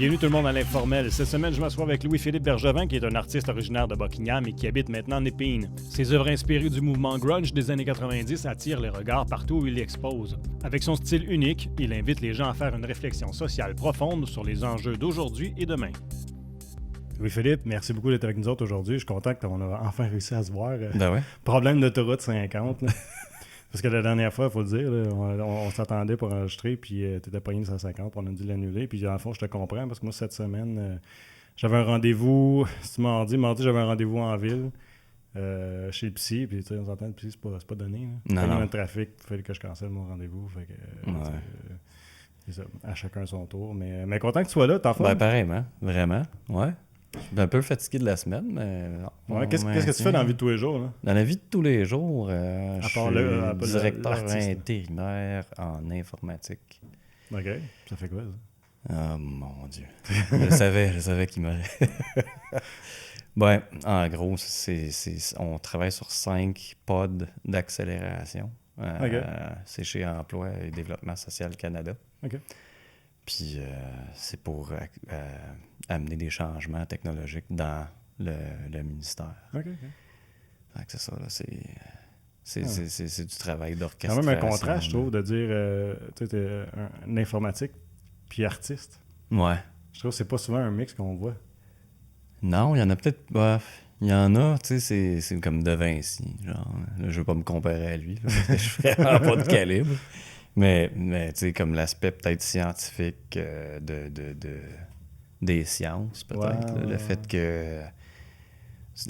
Bienvenue tout le monde à l'Informel. Cette semaine, je m'assois avec Louis-Philippe Bergevin, qui est un artiste originaire de Buckingham et qui habite maintenant en Épine. Ses œuvres inspirées du mouvement grunge des années 90 attirent les regards partout où il expose. Avec son style unique, il invite les gens à faire une réflexion sociale profonde sur les enjeux d'aujourd'hui et demain. Louis-Philippe, merci beaucoup d'être avec nous autres aujourd'hui. Je suis content qu'on a enfin réussi à se voir. Ben ouais. Problème d'autoroute 50. Là. Parce que la dernière fois, il faut le dire, là, on s'attendait pour enregistrer, puis tu étais pogné 150, on a dû l'annuler. Puis dans le fond, je te comprends, parce que moi, cette semaine, j'avais un rendez-vous, c'est mardi, j'avais un rendez-vous en ville, chez le psy, puis on s'entend, le psy, c'est pas donné. Là. Non. Le trafic, il fallait que je cancelle mon rendez-vous. Fait que, c'est ça, à chacun son tour. Mais content que tu sois là, t'en fais? Ben pareillement, vraiment, ouais. Je suis un peu fatigué de la semaine, mais... Ouais, qu'est-ce que tu fais dans la vie de tous les jours? Là? Dans la vie de tous les jours, je suis directeur l'artiste, intérimaire en informatique. OK. Ça fait quoi, ça? Oh mon Dieu. je savais qu'il m'aurait... Ben, en gros, on travaille sur 5 pods d'accélération. C'est chez Emploi et Développement social Canada. OK. Puis c'est pour amener des changements technologiques dans le ministère. OK. Fait que c'est ça, là, c'est du travail d'orchestration. C'est quand même un contraste, je trouve, de dire tu sais, un informatique puis artiste. Ouais. Je trouve que c'est pas souvent un mix qu'on voit. Non, il y en a peut-être... il y en a, tu sais, c'est comme De Vinci. Genre, là, je veux pas me comparer à lui, là, parce que je suis vraiment pas de calibre. Mais tu sais, comme l'aspect peut-être scientifique des sciences, peut-être. Ouais. Le fait que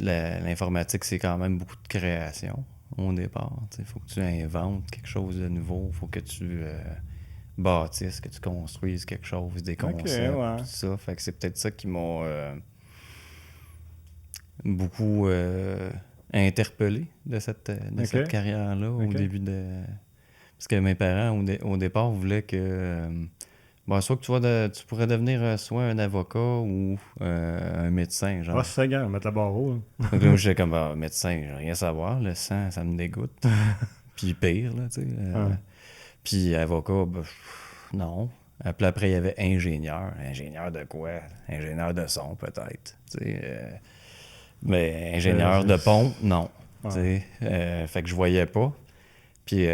l'informatique, c'est quand même beaucoup de création au départ. Il faut que tu inventes quelque chose de nouveau. Il faut que tu bâtisses, que tu construises quelque chose, des concepts, tout ça. Fait que c'est peut-être ça qui m'a beaucoup interpellé de cette carrière-là au début de... Parce que mes parents, au départ, voulaient que... soit que tu pourrais devenir soit un avocat ou un médecin, genre. Ah, c'est ça, gars, mettre la barre haut. Donc là, j'étais comme, médecin, j'ai rien à savoir. Le sang, ça me dégoûte. Puis pire, là, tu sais. Puis avocat, non. Puis après, il y avait ingénieur. Ingénieur de quoi? Ingénieur de son, peut-être. Tu sais. Mais ingénieur de pont, non. Tu sais. Fait que je voyais pas. Puis...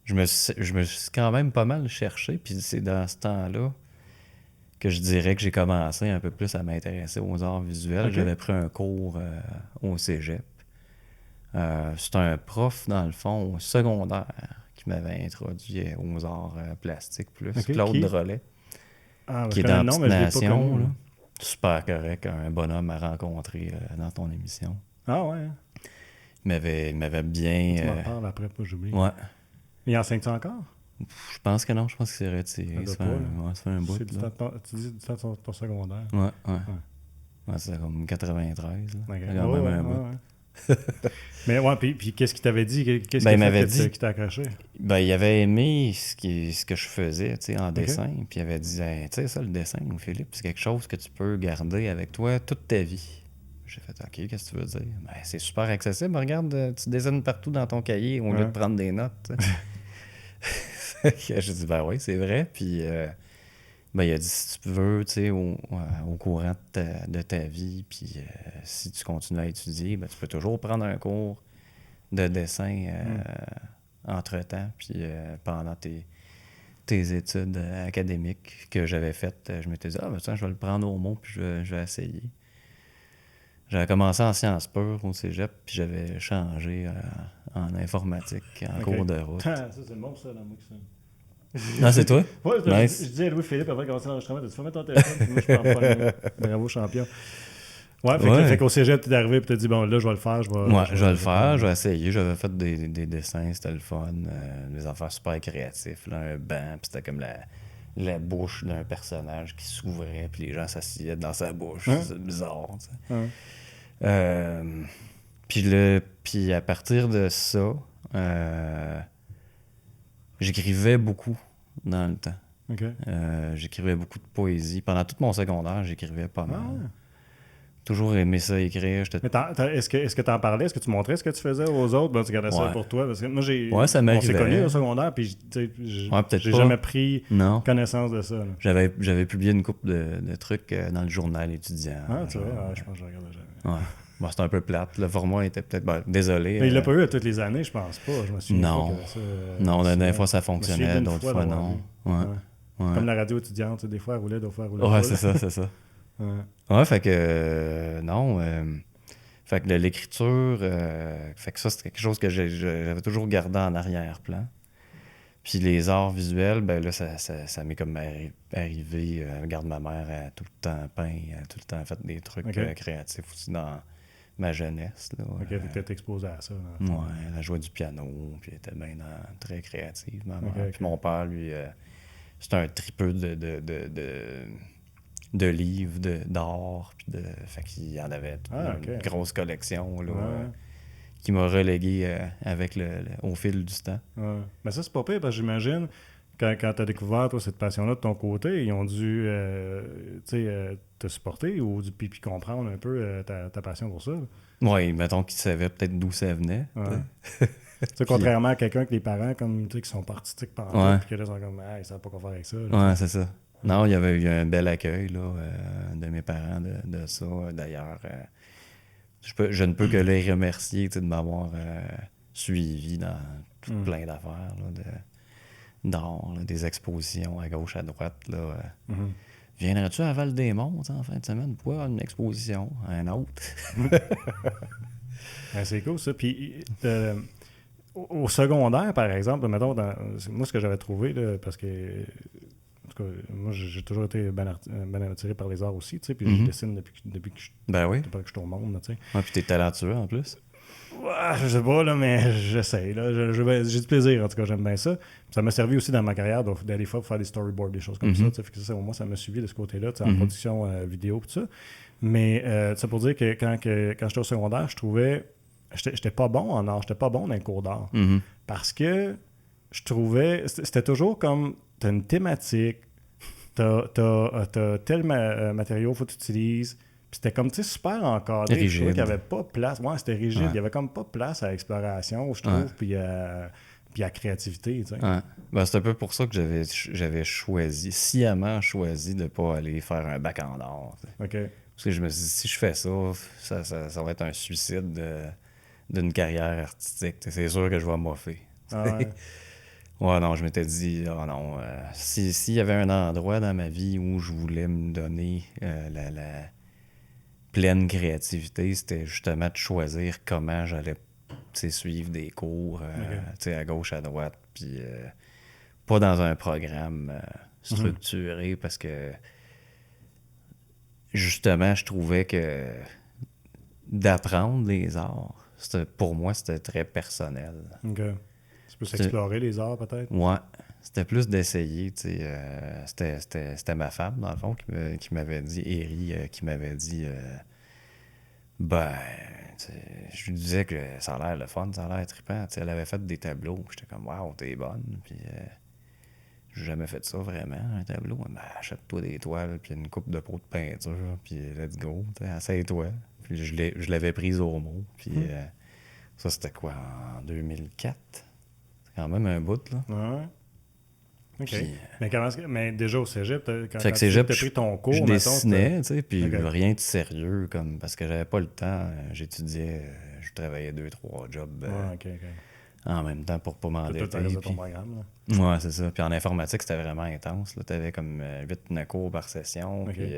Je me suis quand même pas mal cherché, puis c'est dans ce temps-là que je dirais que j'ai commencé un peu plus à m'intéresser aux arts visuels. Okay. J'avais pris un cours au cégep. C'était un prof, dans le fond, au secondaire, qui m'avait introduit aux arts plastiques plus, Claude Drolet, qui est dans Petite Nation. Là. Super correct, un bonhomme à rencontrer dans ton émission. Ah ouais? Il m'avait bien... Tu m'en parles après, pas j'oublie. Ouais. Il enseigne-tu encore? Je pense que non, je pense qu'il s'est retiré. Ça fait un bout. Tu dis du temps de ton secondaire. Ouais, c'est comme 93. Là. Okay. Quand même un bout. Mais ouais, puis qu'est-ce qu'il t'avait dit? Qu'est-ce qu'il m'avait dit qui t'a accroché? Ben, il avait aimé ce que je faisais en dessin. Puis il avait dit, tu sais, ça, le dessin, Philippe, c'est quelque chose que tu peux garder avec toi toute ta vie. J'ai fait, OK, qu'est-ce que tu veux dire? Ben, c'est super accessible. Regarde, tu dessines partout dans ton cahier au lieu de prendre des notes. J'ai dit, ben oui, c'est vrai. Puis, il a dit, si tu veux, tu sais, au courant de ta vie, puis si tu continues à étudier, ben, tu peux toujours prendre un cours de dessin entre-temps, puis pendant tes études académiques que j'avais faites, je m'étais dit, tiens, je vais le prendre au mot, puis je vais essayer. J'avais commencé en sciences pures au cégep, puis j'avais changé en informatique, en cours de route. Ça, c'est bon, ça, dans moi, ça. Non, c'est toi? Oui, nice. Je dis à Louis-Philippe, après commencer l'enregistrement, tu vas mettre ton téléphone, puis moi, je prends pas le bravo, champion. Fait qu'au cégep, tu es arrivé, puis tu as dit, bon, là, je vais le faire. Je vais le faire, je vais essayer. J'avais fait des dessins, c'était le fun, des affaires super créatifs, là, un banc, puis c'était comme la bouche d'un personnage qui s'ouvrait, puis les gens s'assillaient dans sa bouche. C'est bizarre, tu sais. Puis à partir de ça, j'écrivais beaucoup dans le temps. Okay. J'écrivais beaucoup de poésie. Pendant tout mon secondaire, j'écrivais pas mal. toujours aimé ça écrire. Mais est-ce que tu en parlais? Est-ce que tu montrais ce que tu faisais aux autres? Ben, tu gardais ça pour toi? Parce que moi, Ouais, ça on s'est m'arrivait. connus au secondaire, puis j'ai jamais pris connaissance de ça. J'avais publié une couple de trucs dans le journal étudiant. Ah, tu vois? Je pense que je regardais jamais. Ouais. Bon, c'était un peu plate. Le format était peut-être... désolé. Mais il l'a pas eu à toutes les années, je pense pas. Je me souviens non. Pas que ça, non, des fois, ça fonctionnait, d'autres fois, non. Ouais. Comme la radio étudiante, des fois, elle roulait, d'autres fois, elle roulait pas. Ouais, c'est ça. Ouais, fait que... non. Fait que l'écriture... fait que ça, c'était quelque chose que j'avais toujours gardé en arrière-plan. Puis les arts visuels, ben là, ça m'est comme arrivé. Regarde, ma mère a tout le temps peint, a tout le temps fait des trucs créatifs aussi dans ma jeunesse. Là, ok, vous êtes exposé à ça. Ouais, elle a joué du piano, puis elle était bien très créative, ma mère. Puis mon père, lui, c'est un tripeux de livres, d'art, puis fait qu'il y en avait une grosse collection, là. Qui m'a relégué au fil du temps. Ouais. Mais ça, c'est pas pire, parce que j'imagine, quand tu as découvert toi, cette passion-là de ton côté, ils ont dû te supporter ou puis comprendre un peu ta passion pour ça. Oui, mettons qu'ils savaient peut-être d'où ça venait. Ouais. Contrairement à quelqu'un que les parents comme qui sont pas artistiques pendant puis que là, ils sont comme ils savent pas quoi faire avec ça. Là, ouais, c'est ça. Non, il y avait eu un bel accueil là, de mes parents de ça. D'ailleurs, je ne peux que les remercier de m'avoir suivi dans plein d'affaires d'art, des expositions à gauche, à droite. Là, Viendrais-tu à Val-des-Monts en fin de semaine pour une exposition? Un autre? C'est cool ça. Puis au secondaire, par exemple, mettons, moi ce que j'avais trouvé, là, parce que en tout cas, moi j'ai toujours été bien attiré par les arts aussi, tu sais, puis je dessine depuis que je suis au monde, tu sais. Ouais, puis t'es talentueux en plus. Ouais, je sais pas, là, mais j'essaie. Là. J'ai du plaisir, en tout cas, j'aime bien ça. Puis ça m'a servi aussi dans ma carrière d'aller faire des storyboards, des choses comme ça. Fait que ça. Moi, ça m'a suivi de ce côté-là, en production vidéo tout ça. Mais ça pour dire que quand j'étais au secondaire, je trouvais... J'étais pas bon en art, j'étais pas bon dans les cours d'art. Parce que je trouvais... C'était toujours comme... T'as une thématique, t'as tel matériau faut que tu utilises... Puis c'était comme, tu sais, super encadré. Rigide. Je trouvais qu'il n'y avait pas place. Ouais, c'était rigide. Il n'y avait comme pas place à l'exploration, je trouve, puis à créativité, tu sais. Ouais. Ben, c'est un peu pour ça que j'avais sciemment choisi de ne pas aller faire un bac en art. OK. Parce que je me suis dit, si je fais ça va être un suicide d'une carrière artistique. C'est sûr que je vais moffer. Ouais, non, je m'étais dit, non, s'il y avait un endroit dans ma vie où je voulais me donner la pleine créativité, c'était justement de choisir comment j'allais suivre des cours à gauche, à droite, puis pas dans un programme structuré, parce que justement, je trouvais que d'apprendre les arts, pour moi, c'était très personnel. OK. Tu peux s'explorer les arts, peut-être? Ouais. C'était plus d'essayer, tu sais. C'était ma femme, dans le fond, qui m'avait dit, Eri, qui m'avait dit, je lui disais que ça a l'air le fun, ça a l'air trippant. Elle avait fait des tableaux, j'étais comme, waouh, t'es bonne. Puis, j'ai jamais fait ça vraiment, un tableau. Achète-toi des toiles, puis une coupe de pots de peinture, puis let's go, essaye-toi. Puis, je l'avais prise au mot, puis ça, c'était quoi, en 2004? C'est quand même un bout, là. Ouais. OK. Puis, mais déjà au cégep, quand tu as pris ton cours, je dessinais, tu sais, puis OK. rien de sérieux, parce que j'avais pas le temps. J'étudiais, je travaillais 2-3 jobs en même temps pour pas m'endetter. Tout le ton programme, là. Ouais, c'est ça. Puis en informatique, c'était vraiment intense. Tu avais comme 8 cours par session. OK. Puis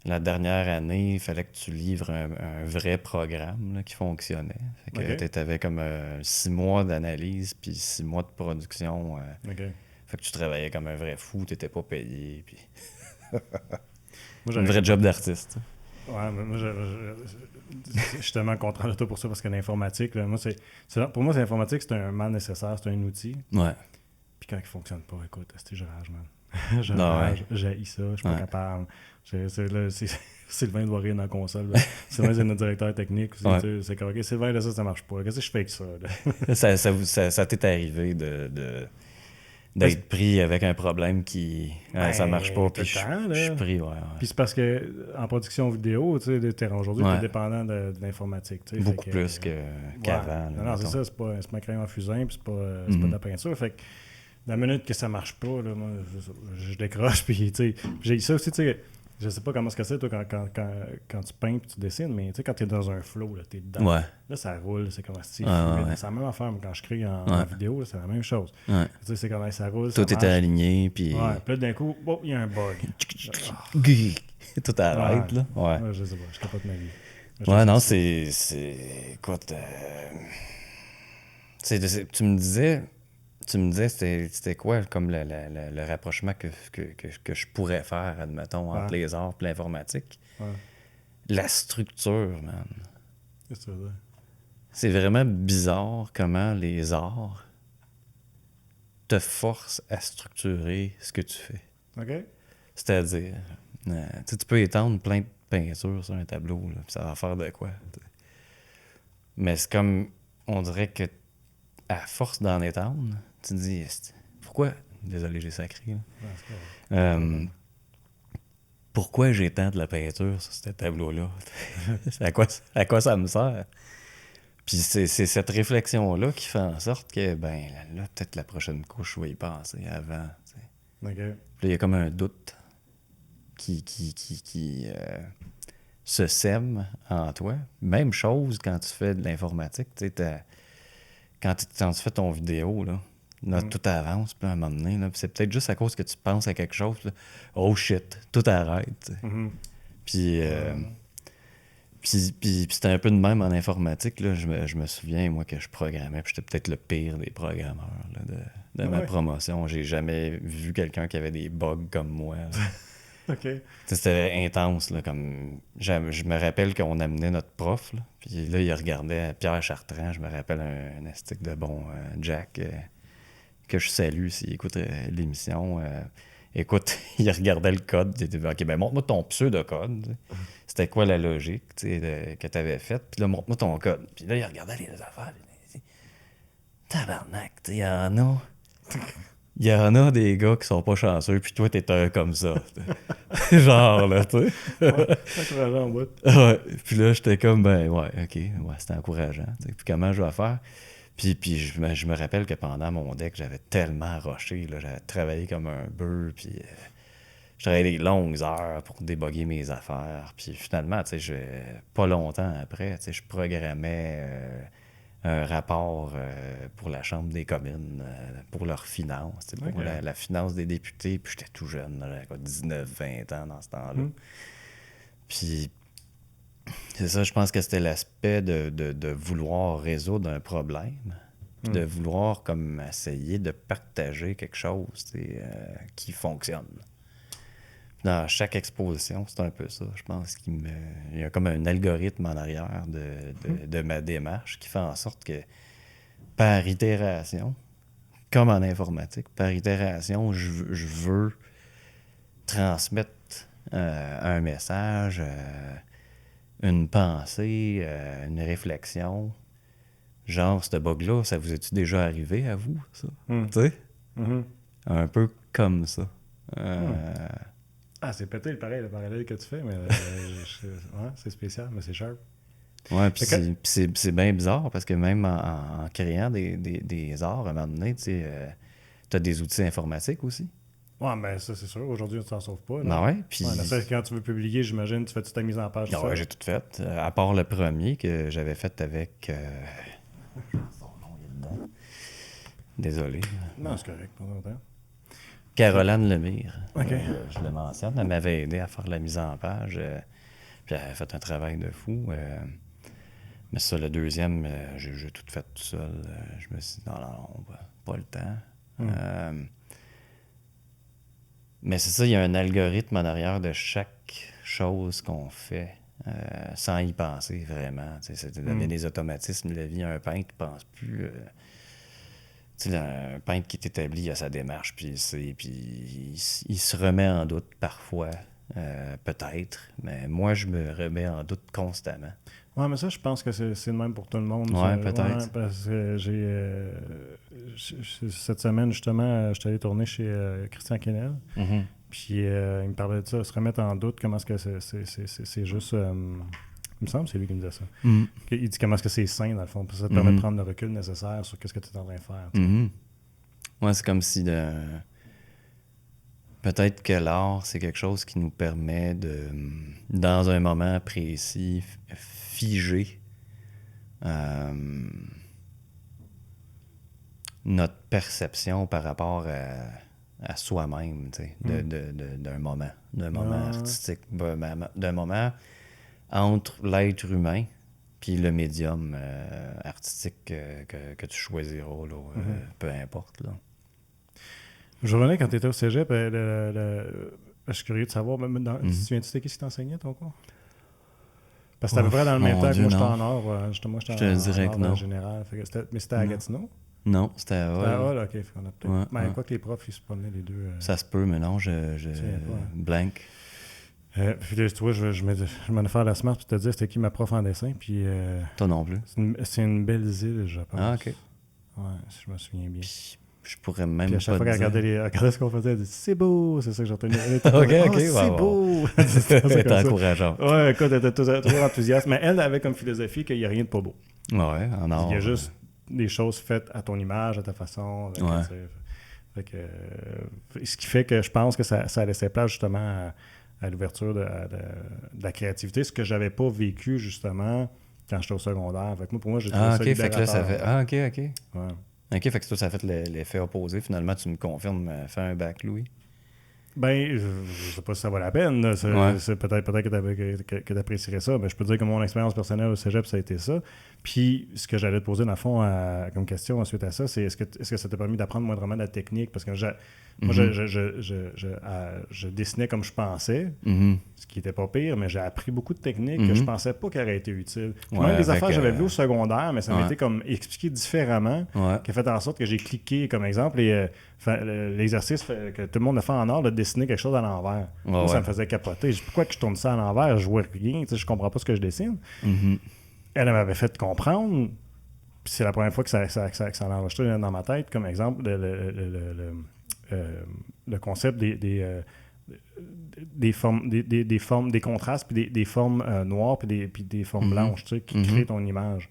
la dernière année, il fallait que tu livres un vrai programme là, qui fonctionnait. Fait que tu avais comme 6 mois d'analyse, puis 6 mois de production. Fait que tu travaillais comme un vrai fou, t'étais pas payé. Puis... un vrai job d'artiste. Ouais, mais moi, je suis tellement content de toi pour ça, parce que l'informatique, là, pour moi, l'informatique, c'est un mal nécessaire, c'est un outil. Ouais. Puis quand il fonctionne pas, écoute, je rage, man. J'haïs ça, je suis pas capable. Sylvain doit rire dans la console. Sylvain, c'est notre directeur technique aussi. C'est comme, OK, Sylvain, là, ça marche pas. Qu'est-ce que je fais avec ça? Ça t'est arrivé de d'être pris avec un problème qui... ça marche pas, puis je suis pris, ouais. Puis c'est parce que en production vidéo, tu sais, aujourd'hui, t'es dépendant de l'informatique. Beaucoup plus qu'avant. Non, c'est ça, c'est pas un crayon à fusain, puis c'est pas de la peinture. Fait que la minute que ça marche pas, là, moi, je décroche, puis tu sais, j'ai ça aussi, tu sais, je sais pas comment c'est que c'est, toi, quand tu peins puis tu dessines, mais tu sais, quand t'es dans un flow, là, t'es dedans. Ouais. Là, ça roule, c'est comme si c'est la même affaire, mais quand je crée en vidéo, là, c'est la même chose. Ouais. Tu sais, c'est comme ça roule, tout était aligné, puis... Ouais, puis là, d'un coup, il y a un bug. Tout arrête, là. Ouais. Je sais pas, je capote ma vie. Ouais, non, c'est... Écoute... Tu me disais, c'était quoi comme le rapprochement que je pourrais faire, admettons, entre les arts et l'informatique? Ouais. La structure, man. Qu'est-ce que tu veux dire? C'est vraiment bizarre comment les arts te forcent à structurer ce que tu fais. OK. C'est-à-dire, tu peux étendre plein de peintures sur un tableau, là, puis ça va faire de quoi? T'sais. Mais c'est comme, on dirait que à force d'en étendre, tu te dis, pourquoi, désolé, j'ai sacré, là. Pourquoi j'étends de la peinture sur ce tableau-là? à quoi ça me sert? Puis c'est cette réflexion-là qui fait en sorte que, ben là peut-être la prochaine couche, je vais y penser avant. OK. Puis là, il y a comme un doute qui se sème en toi. Même chose quand tu fais de l'informatique. Quand tu fais ton vidéo, là, tout avance, puis à un moment donné, là, c'est peut-être juste à cause que tu penses à quelque chose. Là, oh shit, tout arrête. Puis c'était un peu de même en informatique. Là, je me souviens, moi, que je programmais, puis j'étais peut-être le pire des programmeurs là, de ma promotion. J'ai jamais vu quelqu'un qui avait des bugs comme moi. OK. C'était intense. Là, comme je me rappelle qu'on amenait notre prof, là, puis là, il regardait Pierre Chartrand, je me rappelle un astique de bon Jack, que je salue s'il écoute l'émission. Écoute, il regardait le code. Il était OK, ben montre-moi ton pseudo-code. C'était quoi la logique que tu avais faite? Puis là, montre-moi ton code. Puis là, il regardait les affaires. Il dit, tabarnak, il y en a. Il y en a des gars qui sont pas chanceux, puis toi, t'es un comme ça. Genre, là, tu sais. C'est encourageant, bout. Ouais. Puis là, j'étais comme, ben, ouais, OK, ouais, c'était encourageant. T'sais. Puis comment je vais faire? Puis je me rappelle que pendant mon deck, j'avais tellement rushé, là, j'avais travaillé comme un bœuf, puis je travaillais des longues heures pour déboguer mes affaires. Puis finalement, tu sais, pas longtemps après, tu sais, je programmais un rapport pour la Chambre des communes, pour leurs finances, pour la finance des députés. Puis j'étais tout jeune, j'avais 19-20 ans dans ce temps-là. Puis c'est ça, je pense que c'était l'aspect de vouloir résoudre un problème, de vouloir comme essayer de partager quelque chose qui fonctionne. Dans chaque exposition, c'est un peu ça. Je pense qu'il y a comme un algorithme en arrière de ma démarche qui fait en sorte que par itération, comme en informatique, par itération, je veux transmettre un message, une pensée, une réflexion. Genre, ce bug-là, ça vous est-tu déjà arrivé à vous, ça? Tu sais? Un peu comme ça. Ah, c'est peut-être le parallèle que tu fais, mais c'est spécial, mais c'est sharp. Ouais, puis c'est bien bizarre parce que même en créant des arts, à un moment donné, tu as des outils informatiques aussi. Ouais, mais ça, c'est sûr. Aujourd'hui, on ne s'en sauve pas. Ben ouais, puis... quand tu veux publier, j'imagine, tu fais toute ta mise en page. Ouais, j'ai tout fait. À part le premier que j'avais fait avec... son nom, il est dedans. Désolé. Non, c'est correct, pas longtemps. Caroline Lemire. OK. Je le mentionne. Elle m'avait aidé à faire la mise en page. Puis elle avait fait un travail de fou. Mais ça, le deuxième, j'ai tout fait tout seul. Je me suis dit, non, pas le temps. Mais c'est ça, il y a un algorithme en arrière de chaque chose qu'on fait, sans y penser vraiment. C'est donner des automatismes. La vie, un peintre ne pense plus... un peintre qui est établi à sa démarche, puis il se remet en doute parfois peut-être, mais moi, je me remets en doute constamment. Ouais, mais ça, je pense que c'est le même pour tout le monde. Ouais, peut-être. Ouais, parce que cette semaine, justement, je suis allé tourner chez Christian Kennel. Mm-hmm. Puis il me parlait de ça, se remettre en doute, comment est-ce que c'est juste... il me semble que c'est lui qui me disait ça. Mm-hmm. Il dit comment est-ce que c'est sain, dans le fond. Puis ça te permet de prendre le recul nécessaire sur ce que tu es en train de faire. Mm-hmm. Ouais, c'est comme si peut-être que l'art, c'est quelque chose qui nous permet de, dans un moment précis, figer notre perception par rapport à soi-même, tu sais, d'un moment artistique, d'un moment entre l'être humain puis le médium artistique que tu choisiras, là, peu importe, là. Je revenais quand tu étais au cégep, je suis curieux de savoir, même tu te souviens-tu de qui t'enseignait ton cours? Parce que c'était à peu près dans le même temps que moi, j'étais en art. Je te dirais que non. En général. Mais c'était à Gatineau? Non, c'était à Hall. C'était à Hall, OK. On a peut-être... Ouais. Quoi que les profs, ils se promenaient les deux. Ça se peut, mais non, blank. Puis là, tu vois, je m'en ai fait la smart pour te dire c'était qui ma prof en dessin. Puis, toi non plus. C'est une belle île, je pense. Ah, OK. Ouais, si je me souviens bien. Puis, je pourrais même puis à chaque fois qu'elle regardait ce qu'on faisait, elle dit c'est beau, c'est ça que j'ai retenu. OK, c'est beau. C'était encourageant. Ouais, écoute, elle était toujours enthousiaste. Mais elle avait comme philosophie qu'il n'y a rien de pas beau. Ouais, en art. Il y a juste des choses faites à ton image, à ta façon. Fait que, ce qui fait que je pense que ça laissait place justement à l'ouverture de la créativité, ce que j'avais pas vécu justement quand j'étais au secondaire. Fait que pour moi, j'ai trouvé ça OK, fait que là, ça fait... Ah, OK. Ouais. OK, fait que toi, ça a fait l'effet opposé. Finalement, tu me confirmes faire un bac, Louis? Ben, je sais pas si ça vaut la peine. Là. C'est peut-être que tu apprécierais ça, mais je peux te dire que mon expérience personnelle au cégep, ça a été ça. Puis, ce que j'allais te poser, dans le fond, comme question ensuite à ça, c'est est-ce que ça t'a permis d'apprendre moindrement de la technique? Parce que moi, je dessinais comme je pensais, ce qui était pas pire, mais j'ai appris beaucoup de techniques que je pensais pas qu'elles auraient été utiles. Même des affaires que j'avais vues au secondaire, mais ça m'était comme expliqué différemment, qui a fait en sorte que j'ai cliqué, comme exemple, l'exercice que tout le monde a fait en art, de dessiner quelque chose à l'envers. Ça me faisait capoter. Pourquoi que je tourne ça à l'envers? Je vois rien, je comprends pas ce que je dessine. Elle m'avait fait comprendre, puis c'est la première fois que ça a enregistré dans ma tête, comme exemple, le concept des formes, des contrastes, puis des formes noires, puis des formes blanches, qui créent ton image.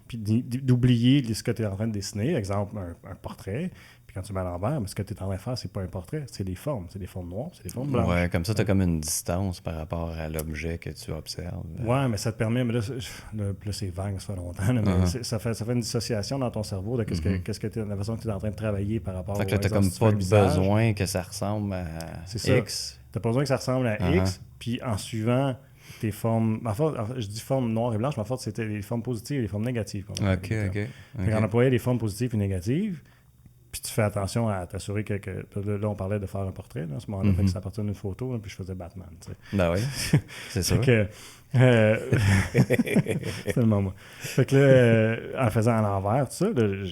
Puis d'oublier ce que tu es en train de dessiner, exemple, un portrait. Puis quand tu mets à l'envers, mais ce que tu es en train de faire, c'est pas un portrait, c'est des formes. C'est des formes noires, c'est des formes blanches. Ouais, comme ça, tu as comme une distance par rapport à l'objet que tu observes. Ouais, mais ça te permet, mais là c'est vague, ça fait longtemps, là, mais ça fait une dissociation dans ton cerveau de la façon que tu es en train de travailler par rapport fait que là, tu n'as comme pas besoin que ça ressemble à X. Tu n'as pas besoin que ça ressemble à X, puis en suivant tes formes... je dis formes noires et blanches, mais en fait, c'était les formes positives et les formes négatives. OK. Quand on employait les formes positives et négatives, puis tu fais attention à t'assurer que là, on parlait de faire un portrait, là, à ce moment-là, fait que ça appartient d'une photo, là, puis je faisais Batman, tu sais. Ben oui, c'est ça. C'est le moment. Fait que là, en le faisant à l'envers, tout ça, là,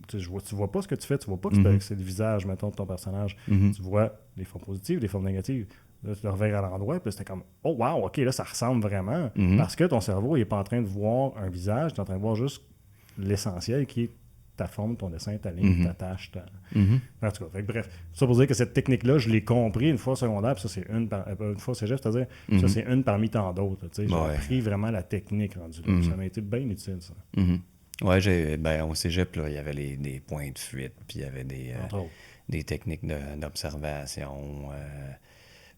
tu vois pas ce que tu fais, tu vois pas que c'est le visage, mettons, de ton personnage. Tu vois les formes positives, les formes négatives. Là, tu le revers à l'endroit, puis c'était comme « Oh, wow, OK, là, ça ressemble vraiment. Parce que ton cerveau, il n'est pas en train de voir un visage, tu es en train de voir juste l'essentiel qui est ta forme, ton dessin, ta ligne, ta tâche. En tout cas, fait, bref, ça pour dire que cette technique-là, je l'ai compris une fois au secondaire, puis ça, c'est une fois au cégep, c'est-à-dire ça, c'est une parmi tant d'autres. J'ai appris vraiment la technique rendue là. Ça m'a été bien utile, ça. Ouais, au cégep, là, il y avait des points de fuite, puis il y avait des techniques d'observation.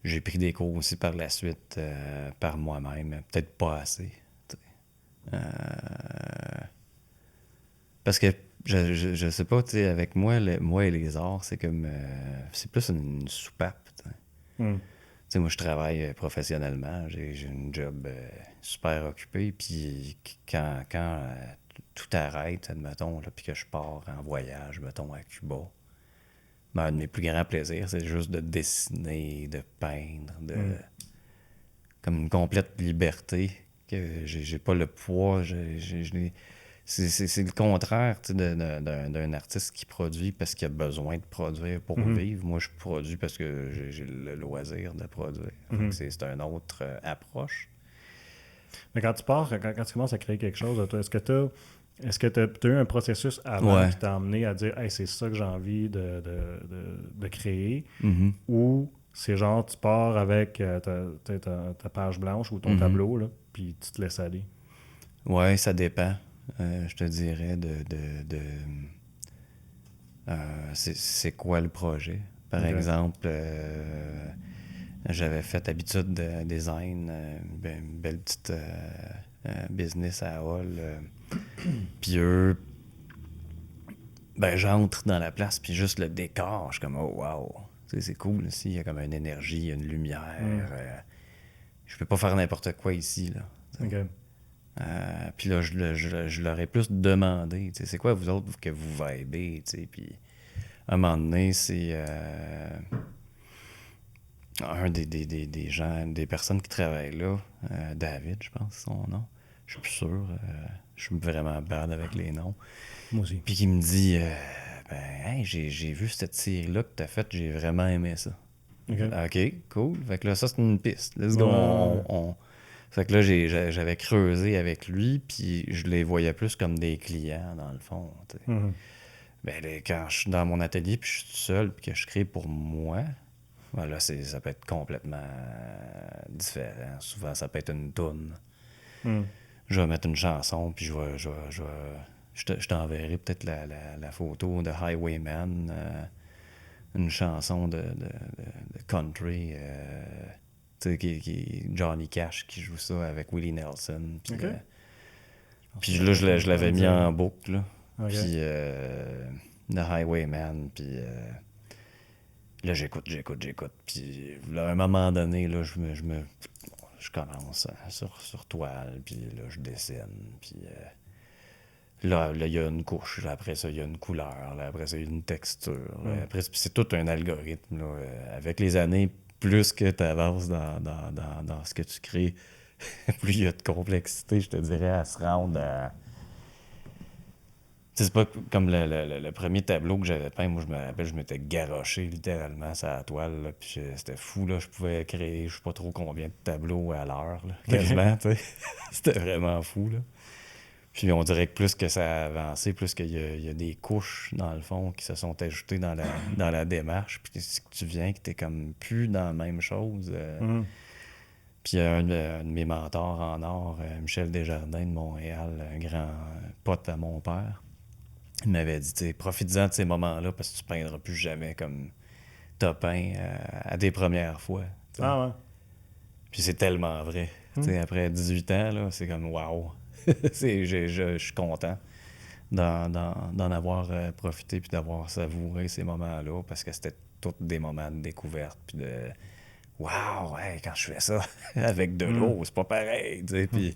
J'ai pris des cours aussi par la suite par moi-même, peut-être pas assez. Parce que je sais pas, tu sais, avec moi et les arts, c'est comme c'est plus une soupape. Tu sais, moi, je travaille professionnellement, j'ai une job super occupée, puis quand tout arrête, admettons, puis que je pars en voyage, mettons, à Cuba, un de mes plus grands plaisirs, c'est juste de dessiner, de peindre, comme une complète liberté, que j'ai pas le poids, c'est le contraire d'un artiste qui produit parce qu'il a besoin de produire pour vivre. Moi, je produis parce que j'ai le loisir de produire. Fait que c'est une autre approche. Mais quand tu pars, quand tu commences à créer quelque chose, toi, est-ce que tu as eu un processus avant qui t'a amené à dire hey, c'est ça que j'ai envie de créer ou c'est genre tu pars avec ta page blanche ou ton tableau là, puis tu te laisses aller? Ouais, ça dépend. Je te dirais c'est quoi le projet. Par exemple, j'avais fait habitude de design, une belle petite business à Hall. Puis eux, j'entre dans la place, puis juste le décor, je suis comme, oh wow, c'est cool ici, il y a comme une énergie, il y a une lumière. Je peux pas faire n'importe quoi ici, là. Okay. Puis là, je leur ai plus demandé, c'est quoi vous autres que vous vibez, puis à un moment donné, c'est un des gens, des personnes qui travaillent là, David, je pense, son nom. Je suis plus sûr. Je suis vraiment bad avec les noms. Moi aussi. Puis qui me dit hey, j'ai vu cette série-là que t'as faite, j'ai vraiment aimé ça. OK, cool. Fait que là, ça, c'est une piste. Let's go. Fait que là, j'avais creusé avec lui, puis je les voyais plus comme des clients, dans le fond. Quand je suis dans mon atelier, puis je suis tout seul, puis que je crée pour moi, là, ça peut être complètement différent. Souvent, ça peut être une toune. Je vais mettre une chanson, puis je t'enverrai peut-être la photo de Highwayman, une chanson de country, qui Johnny Cash qui joue ça avec Willie Nelson. Puis là, je l'avais mis en boucle, là. Puis The Highwayman, puis là, j'écoute. Puis là, à un moment donné, là, je commence sur toile, puis là, je dessine, puis là, il y a une couche, là, après ça, il y a une couleur, là, après ça, il y a une texture. Là, après, c'est tout un algorithme. Là, avec les années, plus que tu avances dans ce que tu crées, plus il y a de complexité, je te dirais, à se rendre à... C'est pas comme le premier tableau que j'avais peint. Moi, je me rappelle, je m'étais garoché littéralement sur la toile. Là, puis c'était fou. Là, je pouvais créer je sais pas trop combien de tableaux à l'heure. Là, quasiment. C'était vraiment fou. Là. Puis on dirait que plus que ça a avancé, plus qu'il y a des couches, dans le fond, qui se sont ajoutées dans la démarche. Puis si tu viens, que t'es comme plus dans la même chose. Puis un de mes mentors en art, Michel Desjardins de Montréal, un grand pote à mon père, il m'avait dit, profite-en de ces moments-là parce que tu peindras plus jamais comme t'as peint à des premières fois. T'sais. Ah ouais. Puis c'est tellement vrai. Après 18 ans, là, c'est comme wow. Je suis content d'en avoir profité puis d'avoir savouré ces moments-là parce que c'était tous des moments de découverte puis de wow, hey, quand je fais ça avec de l'eau, c'est pas pareil. Puis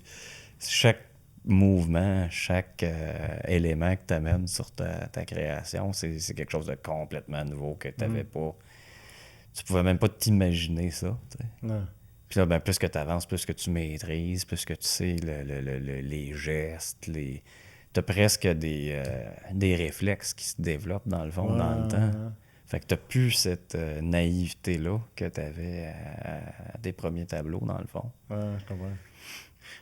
chaque mouvement, chaque élément que tu amènes sur ta création, c'est quelque chose de complètement nouveau que tu n'avais pas. Tu pouvais même pas t'imaginer ça. Puis là, plus que tu avances, plus que tu maîtrises, plus que tu sais les gestes, tu as presque des réflexes qui se développent dans le fond, dans le temps. Fait que tu n'as plus cette naïveté-là que tu avais à tes premiers tableaux, dans le fond. Ouais, je comprends.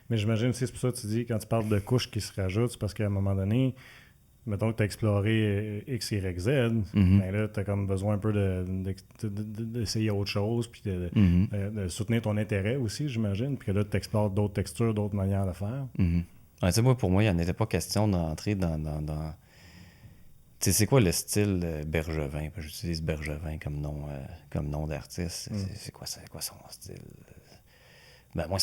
Mais j'imagine aussi, c'est pour ça que tu dis, quand tu parles de couches qui se rajoutent, c'est parce qu'à un moment donné, mettons que tu as exploré X, Y, Z, ben là, tu as comme besoin un peu d'essayer autre chose, puis de soutenir ton intérêt aussi, j'imagine, puis que là, tu explores d'autres textures, d'autres manières de faire. Ouais, pour moi, il n'en était pas question d'entrer dans... Tu sais, c'est quoi le style Bergevin? J'utilise Bergevin comme nom d'artiste. C'est quoi son style? Moi,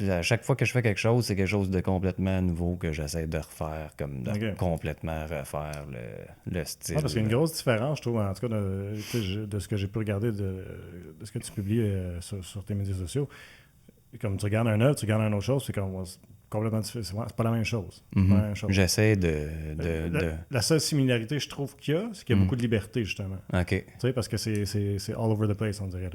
à chaque fois que je fais quelque chose, c'est quelque chose de complètement nouveau que j'essaie de refaire, comme de complètement refaire le style. Parce qu'il y a une grosse différence, je trouve, en tout cas, de ce que j'ai pu regarder, de ce que tu publies sur tes médias sociaux. Comme tu regardes un œuvre, tu regardes une autre chose, c'est complètement différent. C'est pas la même chose. J'essaie La seule similarité, je trouve, qu'il y a, c'est qu'il y a beaucoup de liberté, justement. OK. Tu sais, parce que c'est all over the place, on dirait.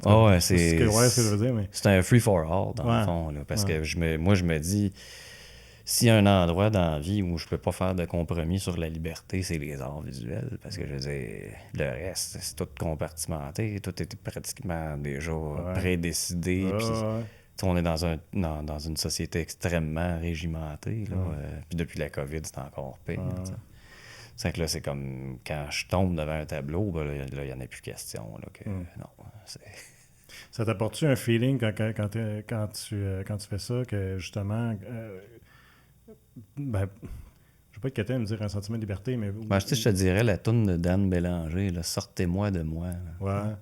Ouais, c'est ce que je veux dire, mais... C'est un free-for-all, dans le fond, là, parce que moi, je me dis, s'il y a un endroit dans la vie où je peux pas faire de compromis sur la liberté, c'est les arts visuels, parce que, je veux dire, le reste, c'est tout compartimenté, tout est pratiquement déjà prédécidé, puis on est dans une société extrêmement régimentée, là, puis depuis la COVID, c'est encore pire, c'est que là, c'est comme quand je tombe devant un tableau, ben là, il n'y en a plus question. Là, que, non, ça t'apporte-tu un feeling quand tu fais ça, que justement, je vais pas être quêté à me dire un sentiment de liberté, mais... Ben, je te dirais la toune de Dan Bélanger, là, Sortez-moi de moi. Ouais.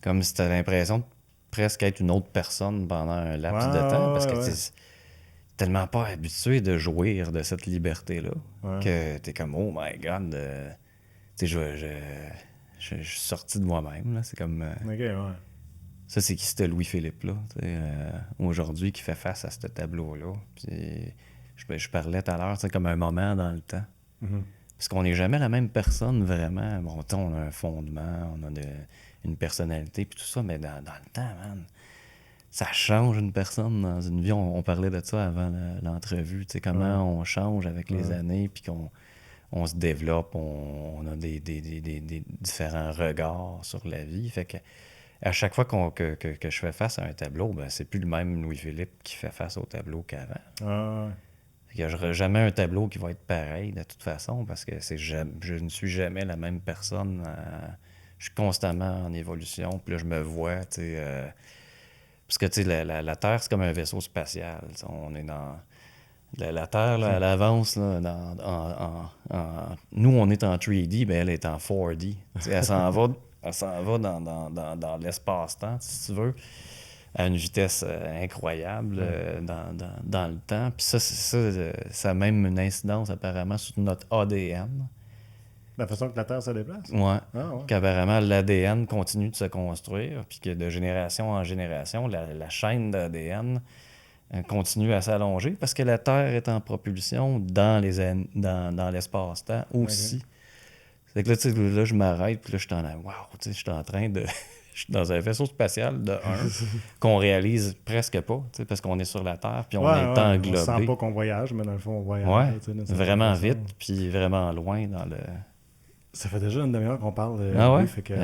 Comme si tu as l'impression de presque être une autre personne pendant un laps de temps, parce que tu tellement pas habitué de jouir de cette liberté-là que t'es comme, oh my God, tu sais, je suis sorti de moi-même, là. C'est comme... Ça, c'est qui c'était Louis-Philippe, là, aujourd'hui, qui fait face à ce tableau-là. Puis je parlais tout à l'heure, c'est comme un moment dans le temps. Parce qu'on n'est jamais la même personne, vraiment. Bon, on a un fondement, on a une personnalité, puis tout ça, mais dans le temps, man... Ça change une personne dans une vie. On parlait de ça avant l'entrevue. Tu sais, comment on change avec les années, puis qu'on se développe, on a des différents regards sur la vie. Fait que à chaque fois que je fais face à un tableau, ben c'est plus le même Louis-Philippe qui fait face au tableau qu'avant. Il n'y aura jamais un tableau qui va être pareil, de toute façon, parce que je ne suis jamais la même personne. Je suis constamment en évolution, puis là, je me vois, tu sais... Parce que, tu sais, la Terre, c'est comme un vaisseau spatial. T'sais, on est dans... La Terre, là, elle avance, là, nous, on est en 3D, ben elle est en 4D. T'sais, elle s'en va dans l'espace-temps, si tu veux, à une vitesse incroyable dans le temps. Puis ça a même une incidence, apparemment, sur notre ADN. La façon que la Terre se déplace? Ouais. Qu'apparemment, l'ADN continue de se construire, puis que de génération en génération, la chaîne d'ADN continue à s'allonger parce que la Terre est en propulsion dans l'espace-temps aussi. C'est que là, tu sais, là, je m'arrête, puis là, je suis en train de... Je suis dans un vaisseau spatial de 1 qu'on réalise presque pas, parce qu'on est sur la Terre, puis on est englobé. On sent pas qu'on voyage, mais dans le fond, on voyage. Ouais, vraiment vite, puis vraiment loin dans le... Ça fait déjà une demi-heure qu'on parle. Fait que,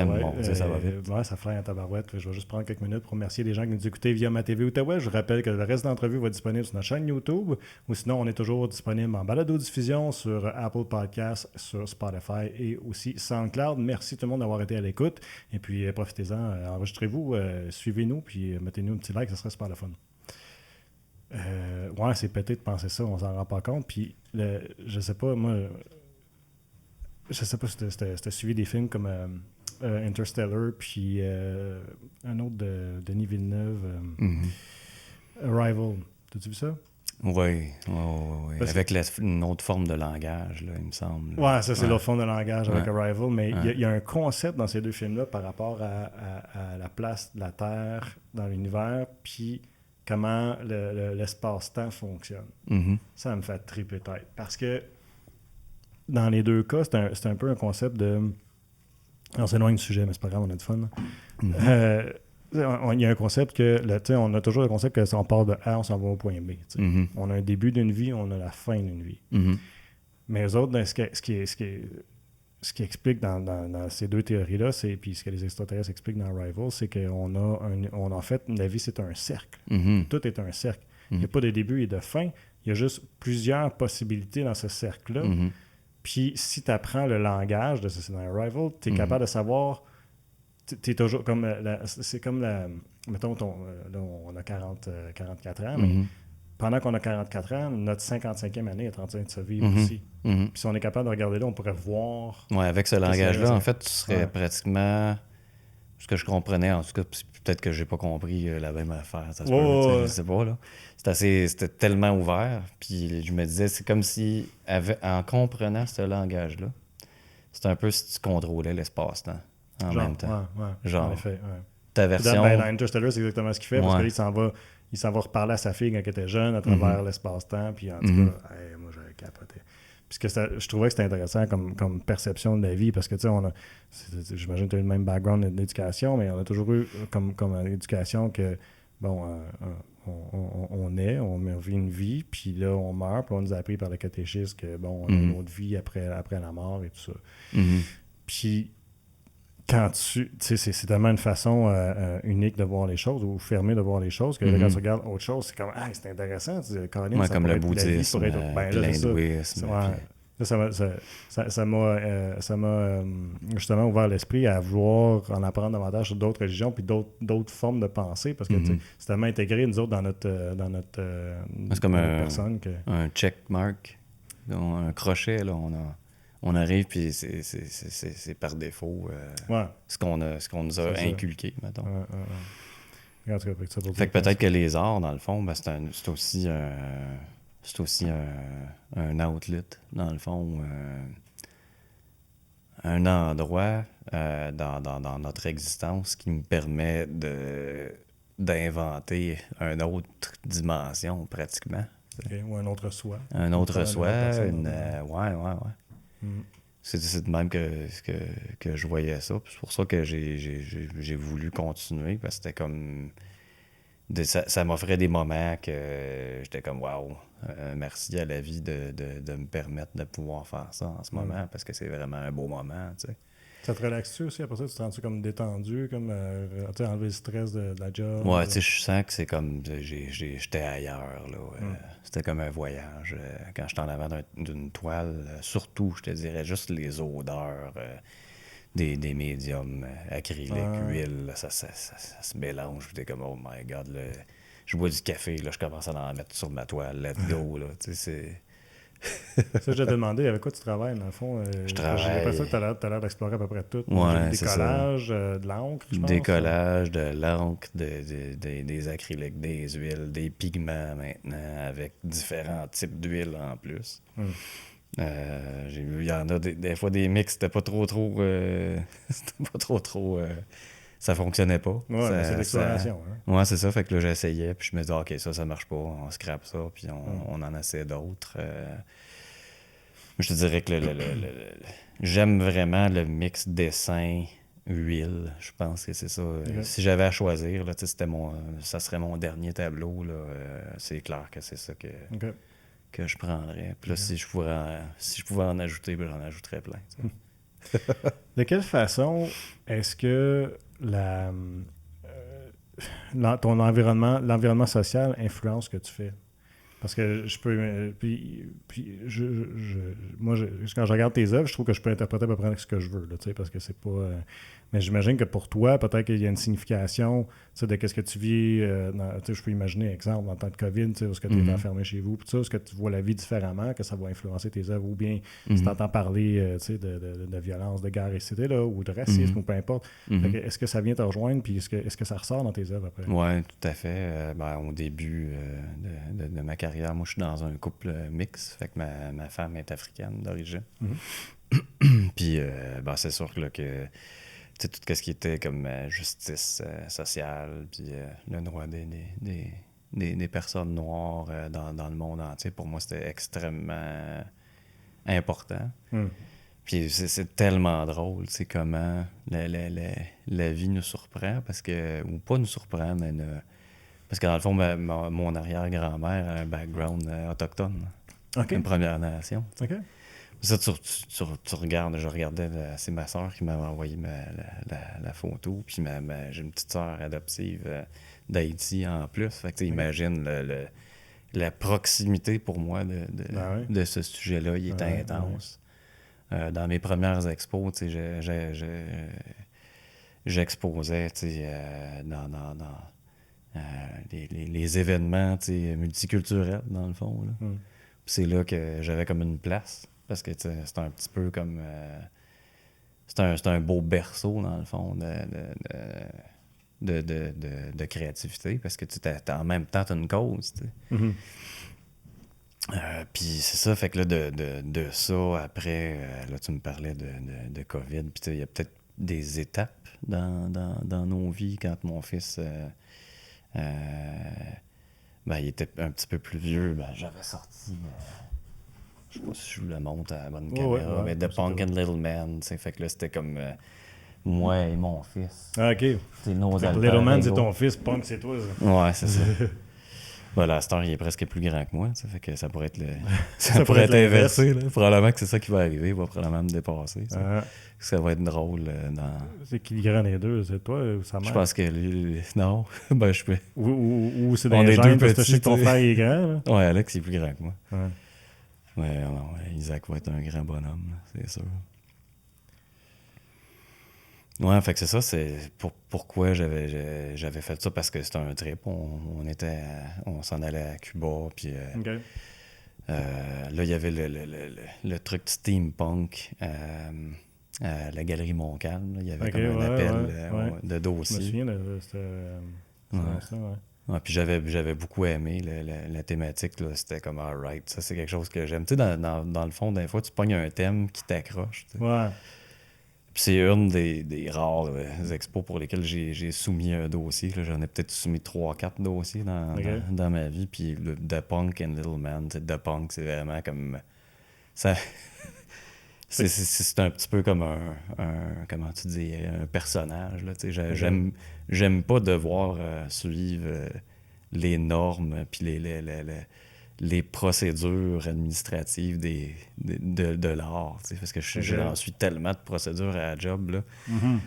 ça va vite. Ouais, ça fera un tabarouette. Je vais juste prendre quelques minutes pour remercier les gens qui nous écoutaient via ma TV Outaouais. Je vous rappelle que le reste de l'entrevue va être disponible sur notre chaîne YouTube, ou sinon, on est toujours disponible en balado-diffusion sur Apple Podcasts, sur Spotify et aussi SoundCloud. Merci tout le monde d'avoir été à l'écoute. Et puis, profitez-en, enregistrez-vous, suivez-nous, puis mettez-nous un petit like, ça serait super le fun. C'est pété de penser ça, on s'en rend pas compte. Puis, je sais pas, moi... Je sais pas si t'as suivi des films comme Interstellar, puis un autre de Denis Villeneuve, Arrival. T'as-tu vu ça? Oui. Avec une autre forme de langage, là, il me semble. Ouais, ça, c'est l'autre forme de langage avec Arrival, mais il y a un concept dans ces deux films-là par rapport à la place de la Terre dans l'univers, puis comment l'espace-temps fonctionne. Ça me fait triper tête. Parce que dans les deux cas, c'est un peu un concept de... On s'éloigne du sujet, mais c'est pas grave, on a du fun. Il y a un concept que... on a toujours le concept que si on part de A, on s'en va au point B. On a un début d'une vie, on a la fin d'une vie. Mais eux autres, ce qui explique dans ces deux théories-là, puis ce que les extraterrestres expliquent dans Arrival, c'est qu'on en fait, la vie, c'est un cercle. Tout est un cercle. Il n'y a pas de début et de fin. Il y a juste plusieurs possibilités dans ce cercle-là. Puis, si tu apprends le langage de ce dans Arrival, tu es capable de savoir... Tu es toujours comme... c'est comme la... Mettons, là, on a 44 ans, mais pendant qu'on a 44 ans, notre 55e année est en train de se vivre aussi. Puis, si on est capable de regarder là, on pourrait voir... Oui, avec ce langage-là, en fait, tu serais pratiquement... Ce que je comprenais, en tout cas, peut-être que j'ai pas compris la même affaire. Ça se peut, je sais pas, là. C'était tellement ouvert. Puis je me disais, c'est comme si, en comprenant ce langage-là, c'est un peu si tu contrôlais l'espace-temps en même temps. Genre, en effet, ta version... Dans Interstellar, c'est exactement ce qu'il fait, parce qu'il s'en va reparler à sa fille quand elle était jeune à travers l'espace-temps. Puis en tout cas, moi, j'avais capoté. je trouvais que c'était intéressant comme perception de la vie, parce que, tu sais, j'imagine que tu as eu le même background d'éducation, mais on a toujours eu comme éducation que, bon, on vit une vie, puis là, on meurt, puis on nous a appris par le catéchisme que, bon, on a une autre vie après la mort et tout ça. Puis, quand tu sais, c'est tellement une façon unique de voir les choses, ou fermée de voir les choses, que quand tu regardes autre chose, c'est comme, c'est intéressant. Colin, comme le bouddhisme, l'hindouisme. Ça m'a justement ouvert l'esprit à vouloir en apprendre davantage sur d'autres religions puis d'autres formes de pensée, parce que c'est tellement intégré, nous autres, dans notre c'est comme personne. Un check mark, un crochet, là, on arrive, puis c'est par défaut ce qu'on nous a inculqué, mettons. Fait que peut-être que les arts, dans le fond, ben, c'est aussi un outlet, dans le fond, un endroit dans notre existence qui nous permet d'inventer une autre dimension, pratiquement. Okay, ou un autre soi. Un autre soi, ouais. C'est de même que je voyais ça. C'est pour ça que j'ai voulu continuer, parce que c'était comme... Ça m'offrait des moments que j'étais comme « wow, merci à la vie de me permettre de pouvoir faire ça en ce moment, parce que c'est vraiment un beau moment, tu sais. » Ça te relaxe-tu aussi? Après ça, tu te sens-tu comme détendu, comme enlever le stress de la job? Ouais, tu sais, je sens que c'est comme... J'étais ailleurs, là. C'était comme un voyage. Quand j'étais en avant d'une toile, surtout, je te dirais, juste les odeurs des médiums acryliques, huile, là, ça se mélange. J'étais comme, oh my God, là, je bois du café, là, je commence à en mettre sur ma toile, let's go, là, tu sais, c'est... Ça, je t'ai demandé avec quoi tu travailles, dans le fond. Je travaille... J'ai l'impression que tu as l'air d'explorer à peu près tout. Ouais, c'est décollage, de l'encre, je pense. Décollage, de l'encre, des acryliques, des huiles, des pigments maintenant, avec différents types d'huiles en plus. J'ai vu, il y en a des fois des mix, c'était pas trop... c'était pas trop... ça fonctionnait pas. Ouais, mais c'est l'exploration. Ouais, c'est ça. Fait que là, j'essayais, puis je me disais, OK, ça marche pas, on scrape ça, puis on en essaie d'autres. Je te dirais que j'aime vraiment le mix dessin-huile. Je pense que c'est ça. Okay. Si j'avais à choisir, là, ça serait mon dernier tableau. Là, c'est clair que c'est ça que je prendrais. Puis là, si je pouvais en ajouter, ben, j'en ajouterais plein. De quelle façon est-ce que ton l'environnement social influence ce que tu fais? Parce que je peux... moi, quand je regarde tes œuvres, je trouve que je peux interpréter à peu près ce que je veux, là, parce que c'est pas... mais j'imagine que pour toi, peut-être qu'il y a une signification de qu'est-ce que tu vis. Je peux imaginer, exemple, en temps de COVID, où est-ce que tu es enfermé chez vous, est-ce que tu vois la vie différemment, que ça va influencer tes œuvres, ou bien si tu entends parler de violence, de guerre, etc., là, ou de racisme, ou peu importe. Est-ce que ça vient te rejoindre, puis est-ce que ça ressort dans tes œuvres après? Oui, tout à fait. Au début de ma carrière, moi, je suis dans un couple mix, fait que ma femme est africaine d'origine. Puis, c'est sûr que tout ce qui était comme justice sociale, puis le droit des personnes noires dans le monde entier, pour moi, c'était extrêmement important. Puis c'est tellement drôle, c'est comment la vie nous surprend, ou pas nous surprend, mais parce que dans le fond, mon arrière-grand-mère a un background autochtone, une Première Nation. OK. Ça, tu regardes, je regardais, c'est ma soeur qui m'avait envoyé la photo, puis j'ai une petite soeur adoptive d'Haïti en plus. Fait que imagine la proximité pour moi de ce sujet-là, il est intense. Dans mes premières expos, j'exposais dans les événements multiculturels, dans le fond. Là. C'est là que j'avais comme une place. Parce que c'est un petit peu comme... c'est un beau berceau, dans le fond, de créativité. Parce que en même temps, tu as une cause. Puis c'est ça, fait que là, de ça, après, là, tu me parlais de COVID. Puis il y a peut-être des étapes dans nos vies. Quand mon fils... il était un petit peu plus vieux. J'avais sorti... je sais pas si je vous le montre à la bonne Ouais, caméra, ouais, mais The Punk and Little Man, tu sais, fait que là, c'était comme moi et mon fils. Ah, OK. C'est nos Fait que alter Little Man, c'est ego. ton fils, Punk, c'est toi, ça. Ouais, c'est ça. Voilà, à cette heure, il est presque plus grand que moi, ça fait que ça pourrait être Ça pourrait être l'inverse. inversé, là. Probablement que c'est ça qui va arriver, il va probablement me dépasser. Ah, Ça va être drôle dans... c'est qui le grand des deux? C'est toi ou sa mère? Je pense que lui... Non, ben je peux... Ou c'est On des est gènes deux parce que je sais que ton petits, frère il est grand, là. Ouais, Alex, il est plus grand que moi. Ouais. Ouais, non, Isaac va être un grand bonhomme, là, c'est sûr. Ouais, fait que c'est ça, c'est pourquoi j'avais fait ça, parce que c'était un trip. On s'en allait à Cuba, puis OK. là, il y avait le truc steampunk à la Galerie Montcalm. Là. Il y avait Ok, comme un ouais, appel ouais. de Je me dossier. souviens de cette... Ouais. ça, ouais. Ouais, puis j'avais beaucoup aimé la thématique. Là. C'était comme, alright, ça c'est quelque chose que j'aime. Tu sais, dans le fond, des fois, tu pognes un thème qui t'accroche. Tu sais. Ouais. Puis c'est une des rares expos pour lesquelles j'ai soumis un dossier. Là. J'en ai peut-être soumis 3-4 dossiers dans ma vie. Puis le The Punk and Little Man, The Punk, c'est vraiment comme... ça. C'est un petit peu comme un comment tu dis, un personnage. Là, j'aime pas devoir suivre les normes puis les procédures administratives de l'art. Parce que j'en suis tellement de procédures à la job. Là.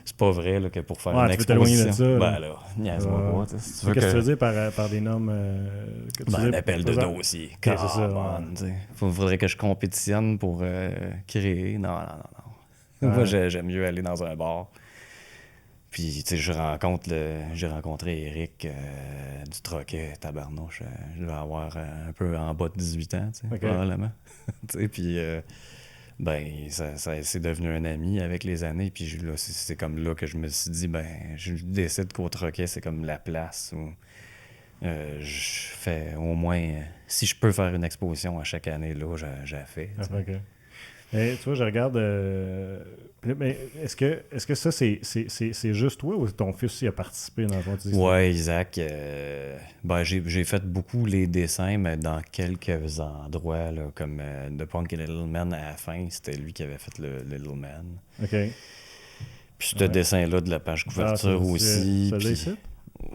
C'est pas vrai là, que pour faire une Tu veux t'éloigner exposition... de ça. Ben là, niaise-moi pas. Si tu veux Qu'est-ce que tu veux dire par des normes... que tu un dis, appel de dossier. c'est ça, Faudrait que je compétitionne pour créer. Non. Ouais. Moi, j'aime mieux aller dans un bar. Puis, tu sais, j'ai rencontré Eric du Troquet, tabarnouche. Je devais avoir un peu en bas de 18 ans, tu sais, probablement. Tu sais, puis, ça c'est devenu un ami avec les années. Puis là, c'est comme là que je me suis dit, je décide qu'au Troquet, c'est comme la place où je fais au moins... si je peux faire une exposition à chaque année, là, j'ai fait. OK. Et, tu vois, je regarde... mais est-ce que ça, c'est juste toi ou ton fils aussi a participé dans le fond? Ouais, Isaac. J'ai fait beaucoup les dessins, mais dans quelques endroits, là, comme The Punk and Little Man, à la fin, c'était lui qui avait fait le Little Man. OK. Puis ce dessin-là de la page couverture aussi. Ça puis... ici?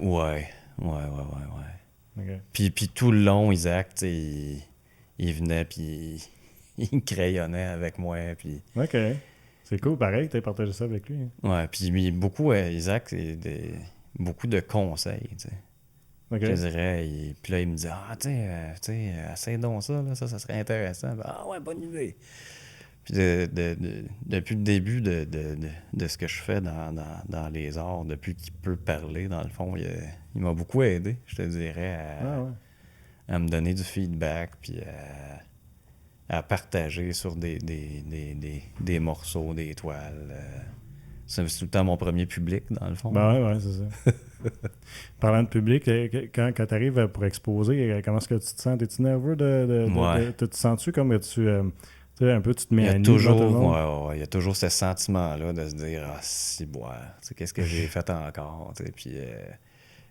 Ouais. OK. Puis tout le long, Isaac, il venait, puis il crayonnait avec moi, puis... OK. C'est cool, pareil, tu as partagé ça avec lui. Hein. Ouais, puis beaucoup, Isaac, c'est beaucoup de conseils, tu sais. OK. Je dirais, puis là, il me dit, tu sais, essaye donc ça, là, ça serait intéressant. Ouais, bonne idée. Puis depuis le début de ce que je fais dans les arts, depuis qu'il peut parler, dans le fond, il m'a beaucoup aidé, je te dirais, à me donner du feedback, puis à partager sur des morceaux, des toiles. C'est tout le temps mon premier public, dans le fond. Ouais, c'est ça. Parlant de public, quand tu arrives pour exposer, comment est-ce que tu te sens? Es-tu nerveux tu te sens-tu comme un peu tu te mets à nu devant tout le monde? Il y a toujours ce sentiment-là de se dire qu'est-ce que j'ai fait encore? Puis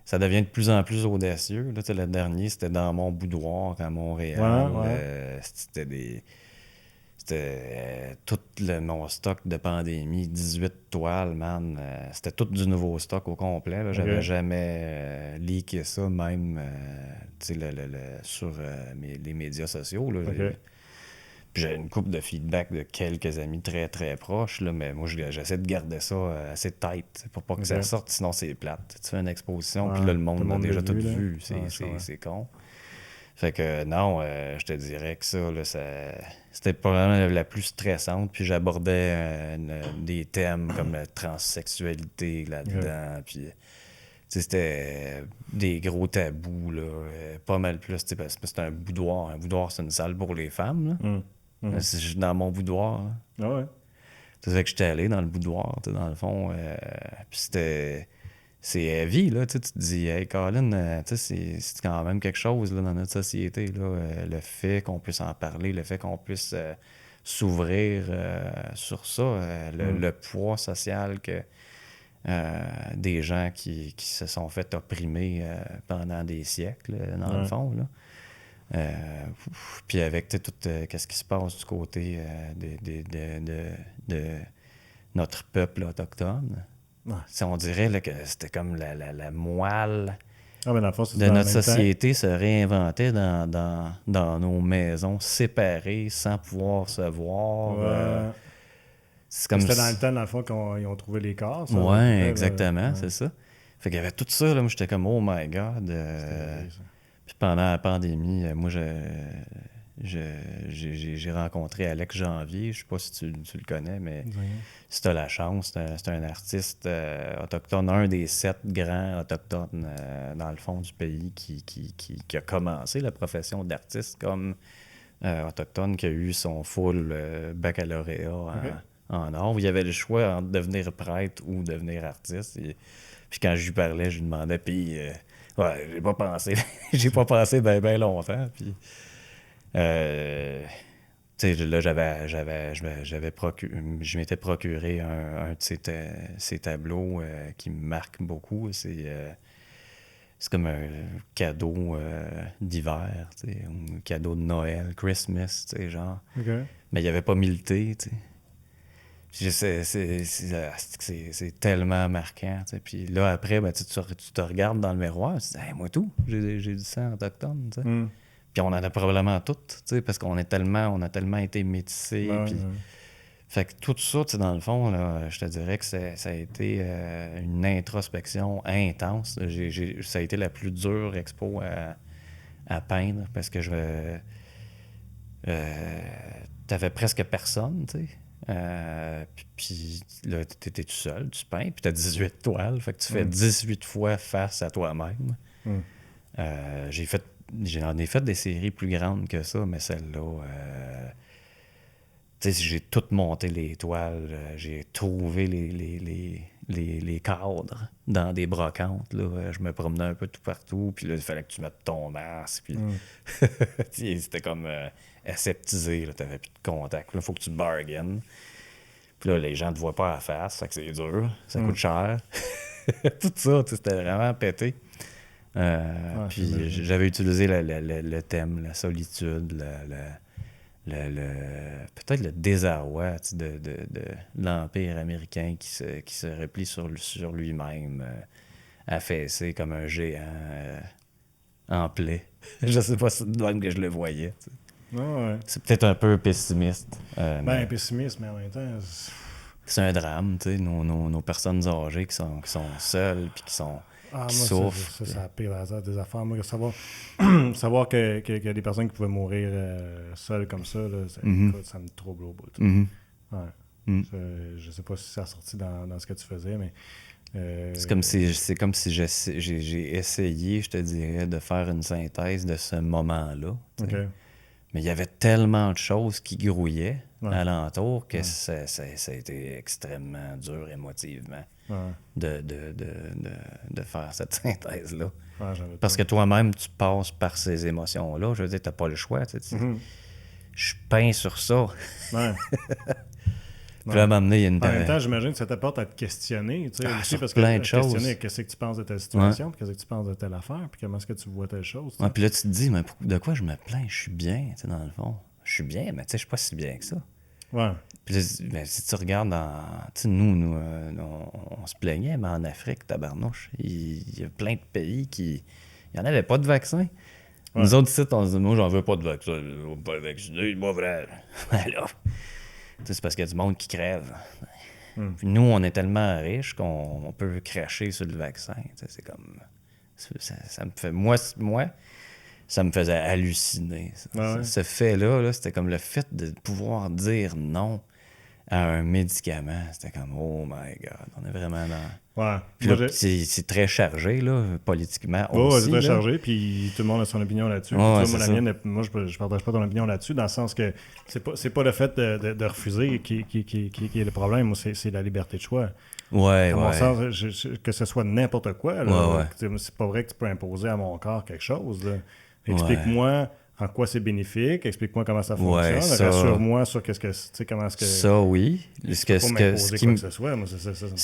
ça devient de plus en plus audacieux. Là, le dernier, c'était dans mon boudoir à Montréal. C'était tout mon stock de pandémie, 18 toiles, man. C'était tout du nouveau stock au complet. Là. J'avais jamais leaké ça, même sur les médias sociaux. Là. Puis j'ai une couple de feedback de quelques amis très, très proches, là, mais moi, j'essaie de garder ça assez tight pour pas que ça sorte, sinon c'est plate. Tu fais une exposition, puis là, le monde l'a déjà tout vu. C'est con. Fait que non, je te dirais que ça, là, c'était probablement la plus stressante. Puis j'abordais des thèmes comme la transsexualité là-dedans. Puis c'était des gros tabous, là, pas mal plus. Parce que c'était un boudoir. Un boudoir, c'est une salle pour les femmes. Là. C'est dans mon boudoir. Là. Ah ouais. C'est fait que j'étais allé dans le boudoir, dans le fond. Puis c'était... C'est heavy, là. Tu te dis, hey, Colin, c'est quand même quelque chose là, dans notre société. Là, le fait qu'on puisse en parler, le fait qu'on puisse s'ouvrir sur ça, le poids social que des gens qui se sont fait opprimer pendant des siècles, dans le fond. Là. Puis avec tout qu'est-ce qui se passe du côté de notre peuple autochtone, on dirait là, que c'était comme la moelle mais dans le fond, c'est de dans le notre même temps. société se réinventait dans nos maisons séparées sans pouvoir se voir. Ouais. C'est comme C'était dans le temps, dans le fond, qu'ils ont trouvé les corps. Ça, ouais, là, exactement, ouais. c'est ça. Fait qu'il y avait tout ça, là, moi j'étais comme oh my god. C'était ça. Puis pendant la pandémie, moi j'ai rencontré Alex Janvier, je sais pas si tu le connais, mais si tu as la chance, c'est un artiste autochtone, un des 7 grands autochtones dans le fond du pays qui a commencé la profession d'artiste comme autochtone, qui a eu son full baccalauréat en art, où il y avait le choix entre devenir prêtre ou devenir artiste. Puis quand je lui parlais, je lui demandais, puis ouais, j'ai pas pensé, j'ai pas pensé ben longtemps, puis tu sais, là, je m'étais procuré un de ces tableaux qui me marque beaucoup. C'est comme un cadeau d'hiver, tu sais, un cadeau de Noël, Christmas, tu sais, genre. Okay. Mais il n'y avait pas milité, tu sais. C'est tellement marquant, tu sais. Puis là, après, ben, tu te regardes dans le miroir, tu te dis hey, moi tout, j'ai du sang autochtone, tu sais. Puis on en a probablement toutes, tu sais, parce qu'on a tellement été métissés. Ouais, puis... ouais. Fait que tout ça, tu sais, dans le fond, là, je te dirais que ça a été une introspection intense. Ça a été la plus dure expo à peindre parce que t'avais presque personne, tu sais. Puis là, t'étais tout seul, tu peins, puis t'as 18 toiles. Fait que tu fais 18 fois face à toi-même. J'en ai fait des séries plus grandes que ça, mais celle-là, tu sais, j'ai tout monté les toiles, j'ai trouvé les cadres dans des brocantes, là. Je me promenais un peu tout partout, puis là, il fallait que tu mettes ton masque, puis c'était comme aseptisé, là, t'avais plus de contact. Là, il faut que tu bargaines. Puis là, les gens te voient pas à la face, fait que c'est dur, ça coûte cher. Tout ça, c'était vraiment pété. Puis j'avais utilisé le thème, la solitude, peut-être le désarroi de l'Empire américain qui se replie sur lui-même, affaissé comme un géant en plaie. Je sais pas si c'est de même que je le voyais. Ouais. C'est peut-être un peu pessimiste. Mais Pessimiste, mais en même temps... c'est un drame, tu sais, nos personnes âgées qui sont seules puis qui souffrent. C'est la pire des affaires. Moi, savoir qu'il y a des personnes qui pouvaient mourir seules comme ça, là, ça me trouble au bout. Je sais pas si ça a sorti dans ce que tu faisais, mais... C'est comme si j'ai essayé, je te dirais, de faire une synthèse de ce moment-là. Okay. Mais il y avait tellement de choses qui grouillaient alentour que ça a été extrêmement dur émotivement de faire cette synthèse-là. Parce que toi-même, tu passes par ces émotions-là. Je veux dire, tu n'as pas le choix. Je peins sur ça. Puis là, m'amener, il y a une... En même temps, j'imagine que ça t'apporte à te questionner, tu sais, aussi, sur parce que plein de choses. questionner qu'est-ce que tu penses de telle situation, puis qu'est-ce que tu penses de telle affaire, puis comment est-ce que tu vois telle chose. Puis là, tu te dis, mais de quoi je me plains? Je suis bien, tu sais, dans le fond. Je suis bien, mais tu sais, je suis pas si bien que ça. Ouais. Puis là, ben, si tu regardes tu sais, nous on se plaignait, mais en Afrique, tabarnouche, il y a plein de pays qui... Il n'y en avait pas de vaccin. Nous autres, ici, on se dit, moi, j'en veux pas de vaccin. Je veux pas vacciner, moi, vrai. Alors... C'est parce qu'il y a du monde qui crève. Puis nous, on est tellement riches qu'on peut cracher sur le vaccin. C'est comme... Ça me fait... Moi, ça me faisait halluciner. Ce fait-là, c'était comme le fait de pouvoir dire non à un médicament. C'était comme, oh my God, on est vraiment dans... Ouais. Puis là, c'est très chargé, là, politiquement aussi. C'est très chargé, puis tout le monde a son opinion là-dessus. Moi, je partage pas ton opinion là-dessus, dans le sens que c'est pas le fait de refuser qui est le problème. Moi, c'est la liberté de choix. À mon sens, que ce soit n'importe quoi. Là, c'est pas vrai que tu peux imposer à mon corps quelque chose. Là. Explique-moi en quoi c'est bénéfique, explique-moi comment ça fonctionne, rassure-moi sur comment est-ce que... Ça, oui. Ce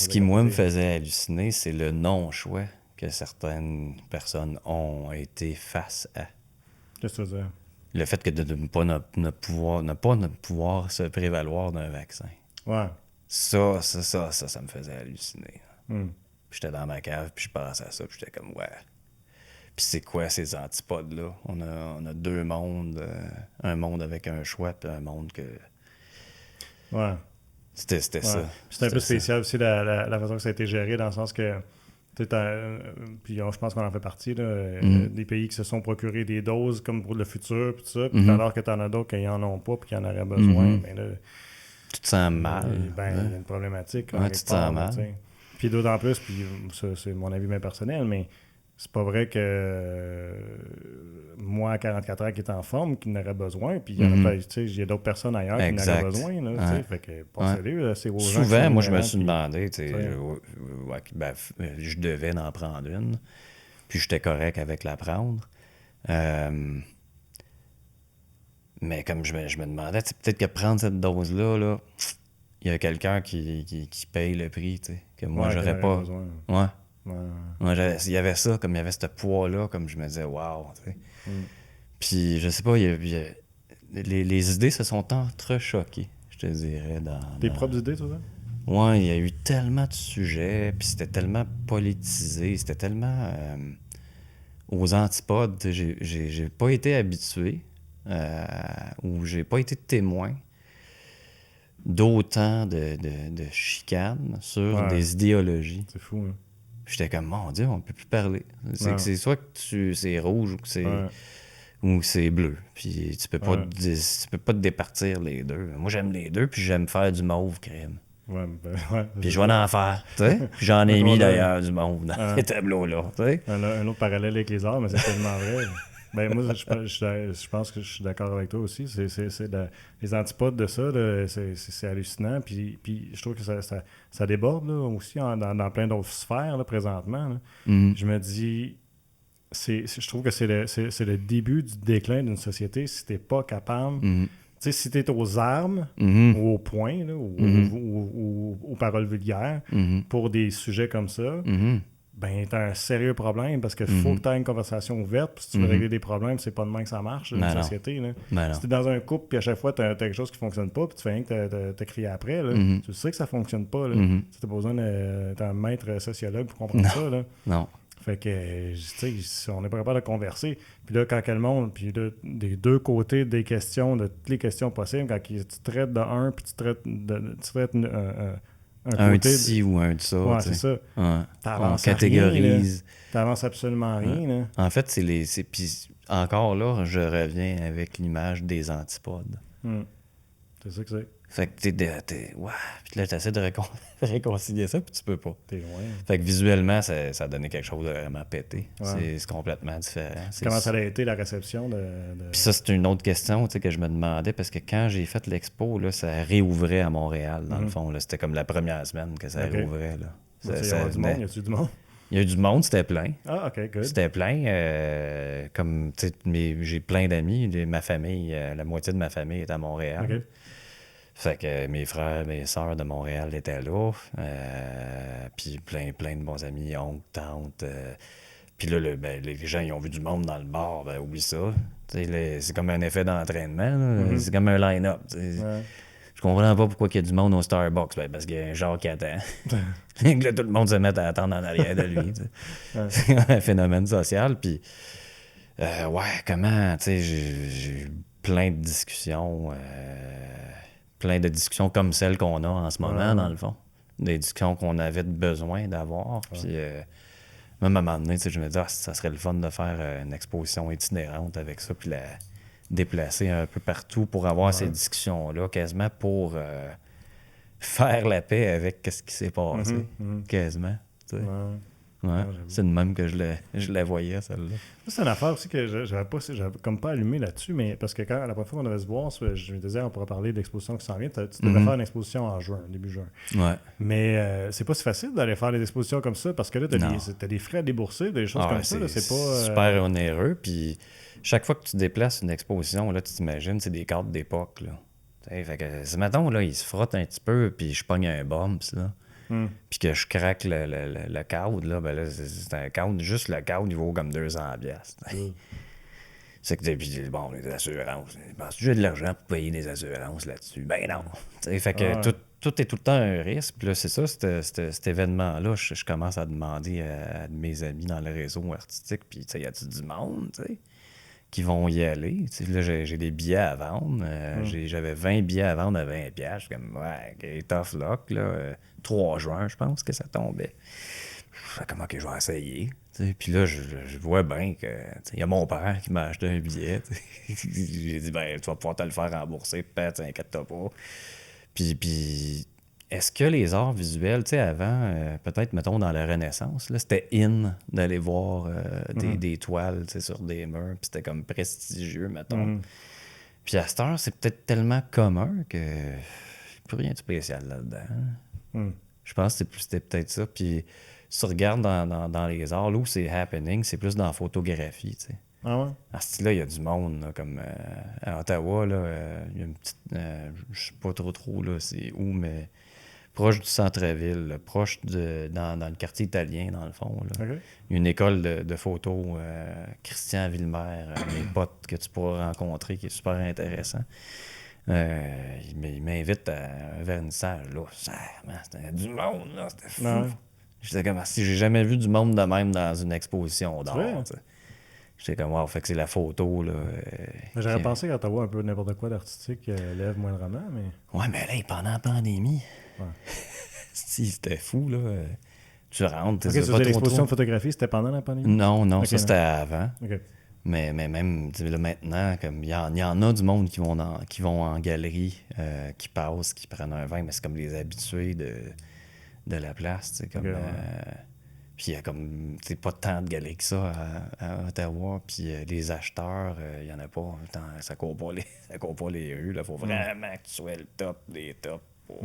qui, moi, me faisait halluciner, c'est le non-choix que certaines personnes ont été face à. Qu'est-ce que tu veux dire? Le fait que de ne pas pouvoir se prévaloir d'un vaccin. Ouais. Ça me faisait halluciner. Mm. Puis j'étais dans ma cave, puis je pensais à ça, puis j'étais comme, ouais. Puis c'est quoi ces antipodes-là? On a deux mondes, un monde avec un choix, puis un monde que... Ouais. C'était Ouais. ça. C'est un peu spécial aussi la façon que ça a été géré, dans le sens que, puis je pense qu'on en fait partie, là, des pays qui se sont procurés des doses comme pour le futur, puis tout ça, puis alors que t'en as d'autres qui n'en ont pas, puis qui en auraient besoin, ben là, tu te sens mal. il y a une problématique. Ouais, tu te sens mal. Puis d'autant plus, puis ça, c'est mon avis bien personnel, mais c'est pas vrai que moi, à 44 ans, qui est en forme, qui n'aurait besoin, puis il y en a peut-être, tu sais, il y a d'autres personnes ailleurs qui n'auraient besoin, là, tu sais, fait que pensez-le, c'est aux gens. Souvent, moi, je me suis demandé, tu sais, je devais en prendre une, puis j'étais correct avec la prendre. Mais comme je me demandais, peut-être que prendre cette dose-là, là, il y a quelqu'un qui paye le prix, tu sais, que moi, j'aurais pas. Besoin. Ouais. Ouais. Il y avait ça, comme il y avait ce poids-là, comme je me disais, waouh, tu sais. Puis, je sais pas, les idées se sont entrechoquées, je te dirais. Tes propres idées, tout ça? Ouais, il y a eu tellement de sujets, puis c'était tellement politisé, c'était tellement aux antipodes. J'ai pas été habitué, ou j'ai pas été témoin d'autant de chicanes sur des idéologies. C'est fou, hein? J'étais comme, mon Dieu, on peut plus parler. C'est soit que c'est rouge ou que c'est bleu. Puis tu peux pas te départir les deux. Moi, j'aime les deux, puis j'aime faire du mauve crème. Ouais. Puis je vais en faire, tu sais. Puis j'en ai mis d'ailleurs du mauve dans ces tableaux-là, tu sais. Un autre parallèle avec les arts, mais c'est tellement vrai. Ben moi, je pense que je suis d'accord avec toi aussi. Les antipodes de ça, là, c'est hallucinant. Puis je trouve que ça déborde là, aussi dans plein d'autres sphères là, présentement. Là. Je me dis, je trouve que c'est le début du déclin d'une société si t'es pas capable. Tu sais, si t'es aux armes, ou au poing, là, ou aux paroles vulgaires, pour des sujets comme ça, ben t'as un sérieux problème parce qu'il faut que tu aies une conversation ouverte. Puis si tu veux régler des problèmes, c'est pas de même que ça marche, une société. Là. Si t'es dans un couple, puis à chaque fois, t'as quelque chose qui fonctionne pas, puis tu fais rien que te crier après, là, tu sais que ça fonctionne pas. Là. T'as pas besoin d'un maître sociologue pour comprendre ça. Là. Non. Fait que, tu sais, on n'est pas capable de converser. Puis là, quand le monde, puis là, des deux côtés des questions, de toutes les questions possibles, quand tu traites de un, puis tu traites un côté de ci ou un de ça. Ouais, c'est ça. Ouais. T'avances on catégorise. T'avances absolument rien. Là. En fait, puis encore là, je reviens avec l'image des antipodes. C'est ça que c'est. Fait que ouais. Puis là, t'essaies de réconcilier ça, puis tu peux pas. T'es loin. Fait que visuellement, ça a donné quelque chose de vraiment pété. Ouais. C'est complètement différent. Comment ça a été la réception de... Puis ça, c'est une autre question que je me demandais, parce que quand j'ai fait l'expo, là, ça réouvrait à Montréal, dans le fond. Là. C'était comme la première semaine que ça réouvrait. Là. Il y a du monde? Il y a eu du monde, c'était plein. Ah, OK, good. C'était plein. Comme, tu sais, j'ai plein d'amis. Ma famille, la moitié de ma famille est à Montréal. OK. Fait que mes frères, mes sœurs de Montréal étaient là. Puis plein de bons amis, oncles, tantes. Puis là, les gens, ils ont vu du monde dans le bar. Ben, oublie ça. C'est comme un effet d'entraînement. C'est comme un line-up. Je comprends pas pourquoi il y a du monde au Starbucks. Ben, parce qu'il y a un genre qui attend. Et que là, tout le monde se met à attendre en arrière de lui. C'est un phénomène social. Puis, comment, tu sais, j'ai eu plein de discussions. Plein de discussions comme celles qu'on a en ce moment, dans le fond. Des discussions qu'on avait besoin d'avoir. Puis, même à un moment donné, je me disais, ça serait le fun de faire une exposition itinérante avec ça, puis la déplacer un peu partout pour avoir ces discussions-là, quasiment pour faire la paix avec ce qui s'est passé. Quasiment. Ouais, c'est de même que je la voyais, celle-là. C'est une affaire aussi que j'avais comme pas allumé là-dessus, mais parce que quand la première fois qu'on devait se voir, je me disais, on pourrait parler d'exposition qui s'en vient. Tu devais faire une exposition en juin, début juin. Ouais. Mais c'est pas si facile d'aller faire des expositions comme ça parce que là, t'as des frais à débourser, des choses comme ça. Là, c'est pas super onéreux. Puis chaque fois que tu déplaces une exposition, là, tu t'imagines, c'est des cartes d'époque. Là. Fait que, mettons, là, il se frotte un petit peu, puis je pogne un bumps, là. Puis que je craque le cadre, là, ben là, c'est un cadre, juste le cadre, il vaut comme 200$. C'est que, puis, bon, les assurances. Penses-tu que j'ai de l'argent pour payer des assurances là-dessus? Ben non. T'sais, fait que tout est tout le temps un risque. Puis là, c'est ça, cet événement-là, je commence à demander à mes amis dans le réseau artistique, puis, tu sais, y a-tu du monde, tu sais, qui vont y aller? T'sais, là, j'ai des billets à vendre. J'avais 20 billets à vendre à 20$. Je suis comme, ouais, OK, tough luck, là. 3 juin, je pense que ça tombait. Je fais comme, OK, je vais essayer. Puis là, je vois bien que il y a mon père qui m'a acheté un billet. J'ai dit, ben, tu vas pouvoir te le faire rembourser, peut-être, inquiète-toi pas. Puis est-ce que les arts visuels, tu sais, avant, peut-être, mettons, dans la Renaissance, là, c'était in d'aller voir des toiles, tu sais, sur des murs, puis c'était comme prestigieux, mettons. Puis à cette heure, c'est peut-être tellement commun que plus rien de spécial là-dedans. Je pense que c'était peut-être ça. Puis si tu regardes dans les arts, là où c'est happening, c'est plus dans la photographie, tu sais. Ah ouais? À ce style-là, il y a du monde, là, comme à Ottawa, là, il y a une petite... je sais pas trop, là, c'est où, mais proche du centre-ville, là, proche dans le quartier italien, dans le fond. Là. OK. Il y a une école de photo, Christian Villemer, mes potes que tu pourras rencontrer, qui est super intéressant. Il m'invite à un vernissage, là. C'était du monde, là, c'était fou. Ouais. J'étais comme, si j'ai jamais vu du monde de même dans une exposition d'art, tu sais. J'étais comme, wow, fait que c'est la photo, là. J'aurais pensé qu'à Ottawa, un peu n'importe quoi d'artistique lève moindrement, mais... Ouais, mais là, pendant la pandémie, Ouais. c'était fou, là. Tu rentres, OK, ça, l'exposition de photographie, c'était pendant la pandémie? Non, okay, ça, c'était avant. OK. Mais même là, maintenant, comme il y en a du monde qui vont en galerie, qui passent, qui prennent un vin, mais c'est comme les habitués de la place, tu sais, comme... Okay, puis il y a comme, tu sais, pas tant de galeries que ça à Ottawa. Puis les acheteurs, il y en a pas. Ça court pas les rues. Il faut vraiment que tu sois le top des tops pour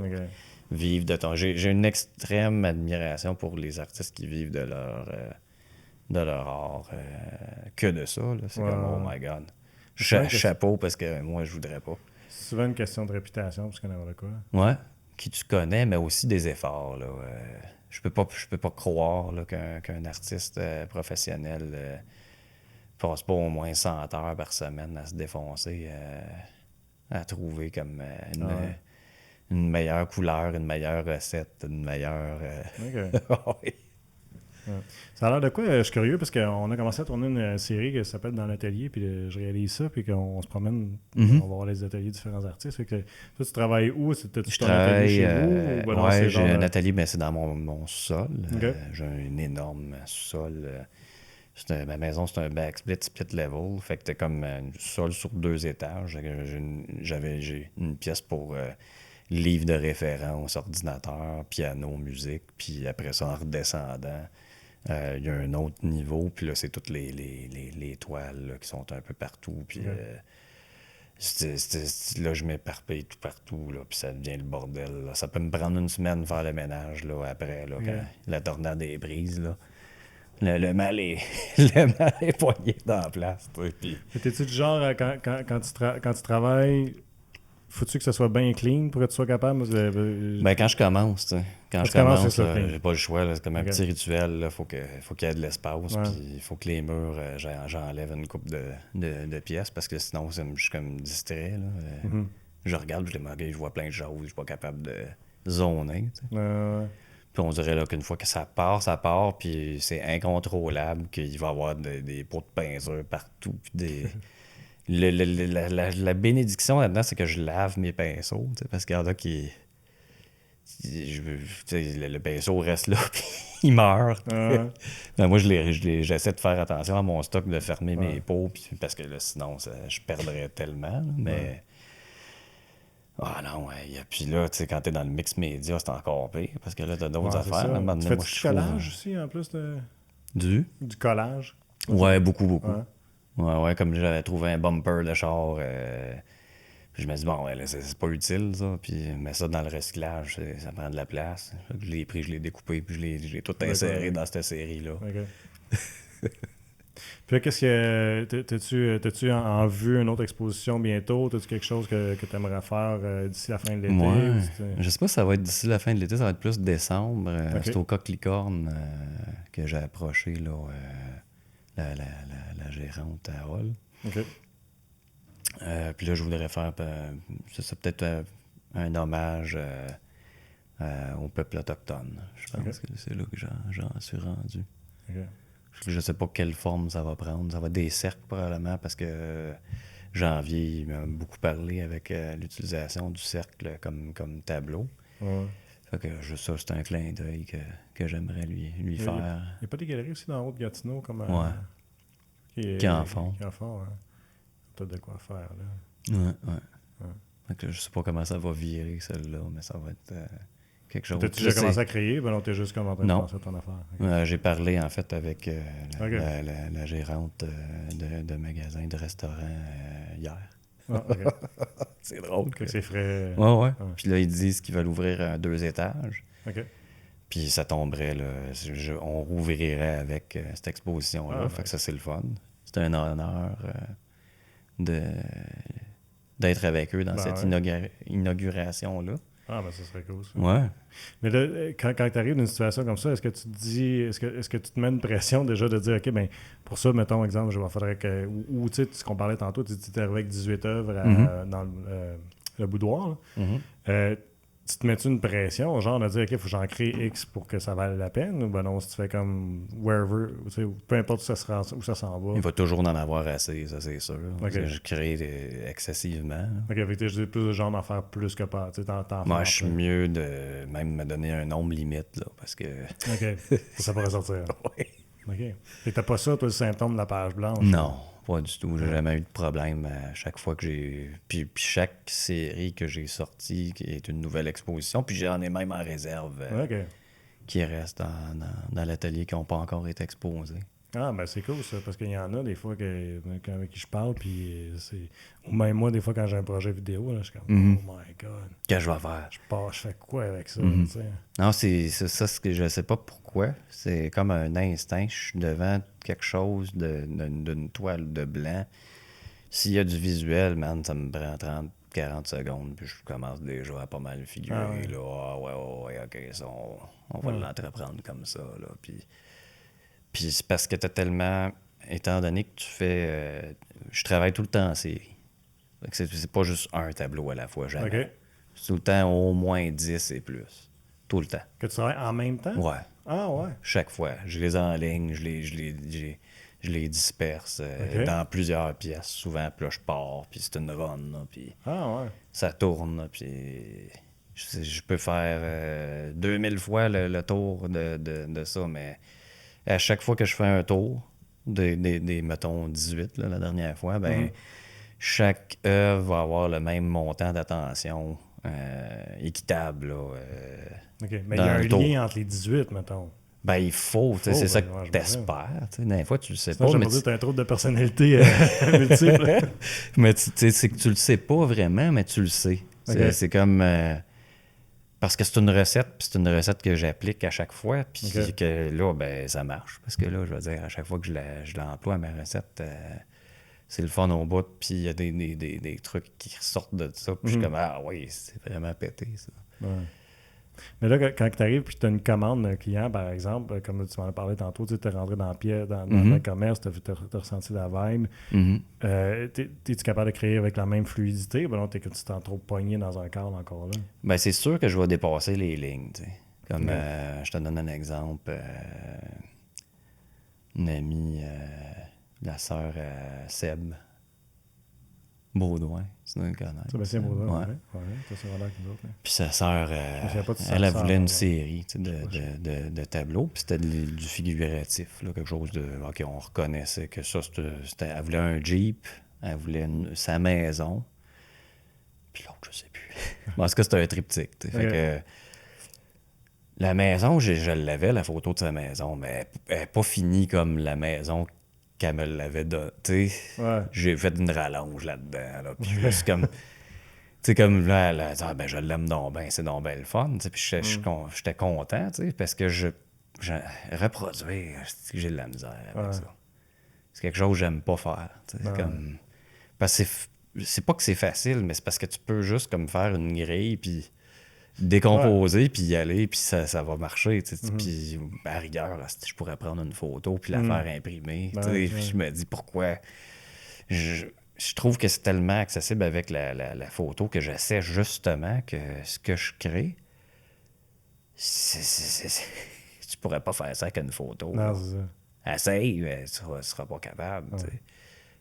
vivre de ton... J'ai une extrême admiration pour les artistes qui vivent de leur art. Que de ça, là. C'est comme, oh my God. Chapeau, parce que moi, je voudrais pas. C'est souvent une question de réputation, parce qu'on a quoi. Ouais, qui tu connais, mais aussi des efforts, là. Je peux pas croire là, qu'un artiste professionnel passe pas au moins 100 heures par semaine à se défoncer, à trouver comme une meilleure couleur, une meilleure recette, une meilleure... OK. Ouais. Ça a l'air de quoi? Je suis curieux parce qu'on a commencé à tourner une série qui s'appelle Dans l'atelier, puis je réalise ça, puis qu'on se promène, on va voir les ateliers de différents artistes. Fait que, toi, tu travailles où? T'as-tu ton atelier chez vous? Ouais, j'ai un atelier, mais c'est dans mon sol. Okay. J'ai un énorme sol. Ma maison, c'est un backsplit split level. Fait que t'as comme un sol sur 2 étages. J'ai une pièce pour livre de référence, ordinateur, piano, musique. Puis après ça, en redescendant, il y a un autre niveau. Puis là, c'est toutes les toiles là, qui sont un peu partout. Puis là, je m'éparpille tout partout. Là, puis ça devient le bordel. Là. Ça peut me prendre une semaine de faire le ménage là, après, là, quand la tornade est prise. Là. Le mal est poigné dans la place. Puis... T'es-tu du genre, quand tu travailles, faut-tu que ça soit bien clean pour que tu sois capable? Ben, quand je commence, tu sais. Quand je commence, j'ai pas le choix. Là, c'est comme un petit rituel. Il faut qu'il y ait de l'espace. Puis il faut que les murs, j'enlève une coupe de pièces parce que sinon, je suis comme distrait. Là. Je regarde, je vois plein de choses. Je suis pas capable de zoner. Tu sais. Puis on dirait là, qu'une fois que ça part, puis c'est incontrôlable, qu'il va y avoir des pots de peinture partout. Puis la bénédiction là-dedans, c'est que je lave mes pinceaux, parce qu'il y en a qui... le pinceau reste là, puis il meurt. Ben, moi, j'essaie de faire attention à mon stock, de fermer mes pots, parce que là, sinon, je perdrais tellement. Là, mais... Ah non, ouais. Puis là, tu sais, quand t'es dans le mix média, c'est encore pire, parce que là, t'as d'autres affaires. Là, tu fais du collage aussi, en plus de... Du collage? Ouais, beaucoup. Ouais, comme j'avais trouvé un bumper de char, puis je me dis, bon, ouais, là, c'est pas utile, ça, puis mais ça, dans le recyclage, ça prend de la place. Je l'ai pris, je l'ai découpé, puis je l'ai tout inséré dans cette série-là. Puis là, qu'est-ce que... T'as-tu en vue une autre exposition bientôt? T'as-tu quelque chose que tu aimerais faire d'ici la fin de l'été? Ouais. Je sais pas si ça va être d'ici la fin de l'été, ça va être plus décembre. C'est au Coq Licorne que j'ai approché là, la gérante à Hall. OK. Puis là, je voudrais faire, c'est peut-être un hommage au peuple autochtone. Je pense que c'est là que j'en suis rendu. OK. Je sais pas quelle forme ça va prendre. Ça va être des cercles probablement parce que Janvier il m'a beaucoup parlé avec l'utilisation du cercle comme tableau. Ouais. Fait que juste ça, c'est un clin d'œil que j'aimerais lui faire. Il n'y a pas des galeries aussi dans Haute-Gatineau comme Qui en font. Qui en font, hein. Peut-être de quoi faire, là. Ouais. Fait que je sais pas comment ça va virer, celle-là, mais ça va être quelque chose. T'as-tu déjà commencé à créer? Ben non, t'es juste comme en train de penser à ton affaire. Okay. J'ai parlé, en fait, avec la gérante de magasin, de restaurant hier. Ah, OK. C'est drôle. C'est frais. Ouais. Puis là, ils disent qu'ils veulent ouvrir 2 étages. OK. Puis ça tomberait, là. On rouvrirait avec cette exposition-là. Fait que ça, c'est le fun. C'est un honneur d'être avec eux dans cette inauguration-là. Ah, ben ça serait cool, ça. Ouais. Mais là, quand tu arrives dans une situation comme ça, est-ce que tu te dis, est-ce que tu te mets une pression déjà de dire, OK, ben pour ça, mettons, exemple, il faudrait que. Ou tu sais, ce qu'on parlait tantôt, tu es arrivé avec 18 œuvres dans le boudoir. Là. Tu te mets-tu une pression, genre de dire, OK, il faut que j'en crée X pour que ça vaille la peine? Ou ben non, si tu fais comme wherever, peu importe où ça s'en va. Il va toujours en avoir assez, ça, c'est sûr. Okay. Je crée excessivement. OK, avec je dis plus de genre d'en faire plus que pas. Moi, je suis mieux de même me donner un nombre limite, là, parce que... OK, ça pourrait sortir. Oui. OK. Et t'as pas ça, toi, le symptôme de la page blanche? Non, pas du tout. J'ai jamais eu de problème à chaque fois que j'ai... Puis chaque série que j'ai sortie qui est une nouvelle exposition, puis j'en ai même en réserve qui restent dans l'atelier qui n'ont pas encore été exposés. Ah, ben c'est cool ça, parce qu'il y en a des fois avec qui je parle, puis c'est... Ou même moi, des fois, quand j'ai un projet vidéo, là, je suis comme, oh my God. Qu'est-ce que je vais faire? Je fais quoi avec ça, tu sais? Non, c'est ça, ce que je sais pas pourquoi. C'est comme un instinct. Je suis devant quelque chose d'une toile de blanc. S'il y a du visuel, man, ça me prend 30-40 secondes, puis je commence déjà à pas mal figurer. Là. Ouais, OK, ça, on va l'entreprendre comme ça, là, Puis c'est parce que tu as tellement... Étant donné que tu fais... je travaille tout le temps en série. C'est pas juste un tableau à la fois, jamais. Okay. C'est tout le temps au moins 10 et plus. Tout le temps. Que tu travailles en même temps? Ouais. Ah ouais? Chaque fois. Je les enligne, je les disperse dans plusieurs pièces. Souvent, puis là, je pars, puis c'est une run, là, puis ça tourne, puis... Je peux faire 2000 fois le tour de ça, mais... À chaque fois que je fais un tour, mettons 18 là, la dernière fois, chaque œuvre va avoir le même montant d'attention équitable. Là, OK. Mais il y a un lien entre les 18, mettons. Ben, il faut, c'est ça que t'espères. Des fois, tu le sais sinon, pas. Mais tu as un trouble de personnalité multiple. Mais c'est que tu le sais pas vraiment, mais tu le sais. Okay. C'est comme... parce que c'est une recette, puis c'est une recette que j'applique à chaque fois, puis que là, ben ça marche. Parce que là, je veux dire, à chaque fois que je l'emploie, ma recette, c'est le fun au bout, puis il y a des trucs qui ressortent de ça, puis je suis comme, ah oui, c'est vraiment pété, ça. Ouais. Mais là, quand tu arrives, puis tu as une commande d'un client, par exemple, comme tu m'en as parlé tantôt, tu es rentré dans le commerce, tu as ressenti la vibe. Es-tu capable de créer avec la même fluidité? Ben non, tu t'en trop pogné dans un cadre encore là. Ben c'est sûr que je vais dépasser les lignes. T'sais. Comme je te donne un exemple. Une amie, la sœur Seb Baudouin, tu dois le connaître. Sébastien Baudouin, Puis sa sœur, elle voulait une série de tableaux, puis c'était du figuratif, là, quelque chose de... OK, on reconnaissait que ça, elle voulait un Jeep, elle voulait sa maison, puis l'autre, je sais plus. Bon, en tout cas, c'était un triptyque. Fait que la maison, je l'avais, la photo de sa maison, mais elle n'est pas finie comme la maison qu'elle me l'avait donnée. J'ai fait une rallonge là-dedans. Là, puis juste comme... Tu sais, comme là, elle a dit, ben, je l'aime donc bien, c'est donc bien le fun. Puis j'étais content, parce que je reproduire, j'ai de la misère avec ça. C'est quelque chose que j'aime pas faire. Comme, parce que c'est pas que c'est facile, mais c'est parce que tu peux juste comme faire une grille, puis décomposer, puis y aller, puis ça va marcher. Puis à rigueur, je pourrais prendre une photo, puis la faire imprimer. Puis je me dis, pourquoi je trouve que c'est tellement accessible avec la photo que j'essaie justement que ce que je crée, tu pourrais pas faire ça avec une photo. Non, c'est ça. Essaye, mais tu seras pas capable. Tu sais.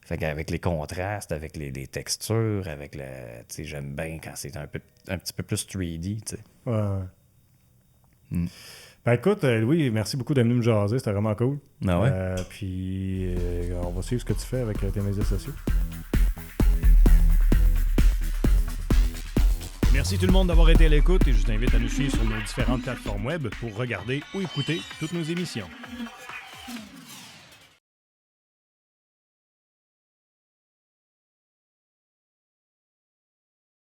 Fait qu'avec les contrastes, avec les textures, avec le. Tu sais, j'aime bien quand c'est un petit peu plus 3D. Tu sais. Ouais. Ben écoute, Louis, merci beaucoup d'être venu me jaser. C'était vraiment cool. Ah ouais? Puis on va suivre ce que tu fais avec tes médias sociaux. Merci tout le monde d'avoir été à l'écoute et je vous invite à nous suivre sur nos différentes plateformes web pour regarder ou écouter toutes nos émissions.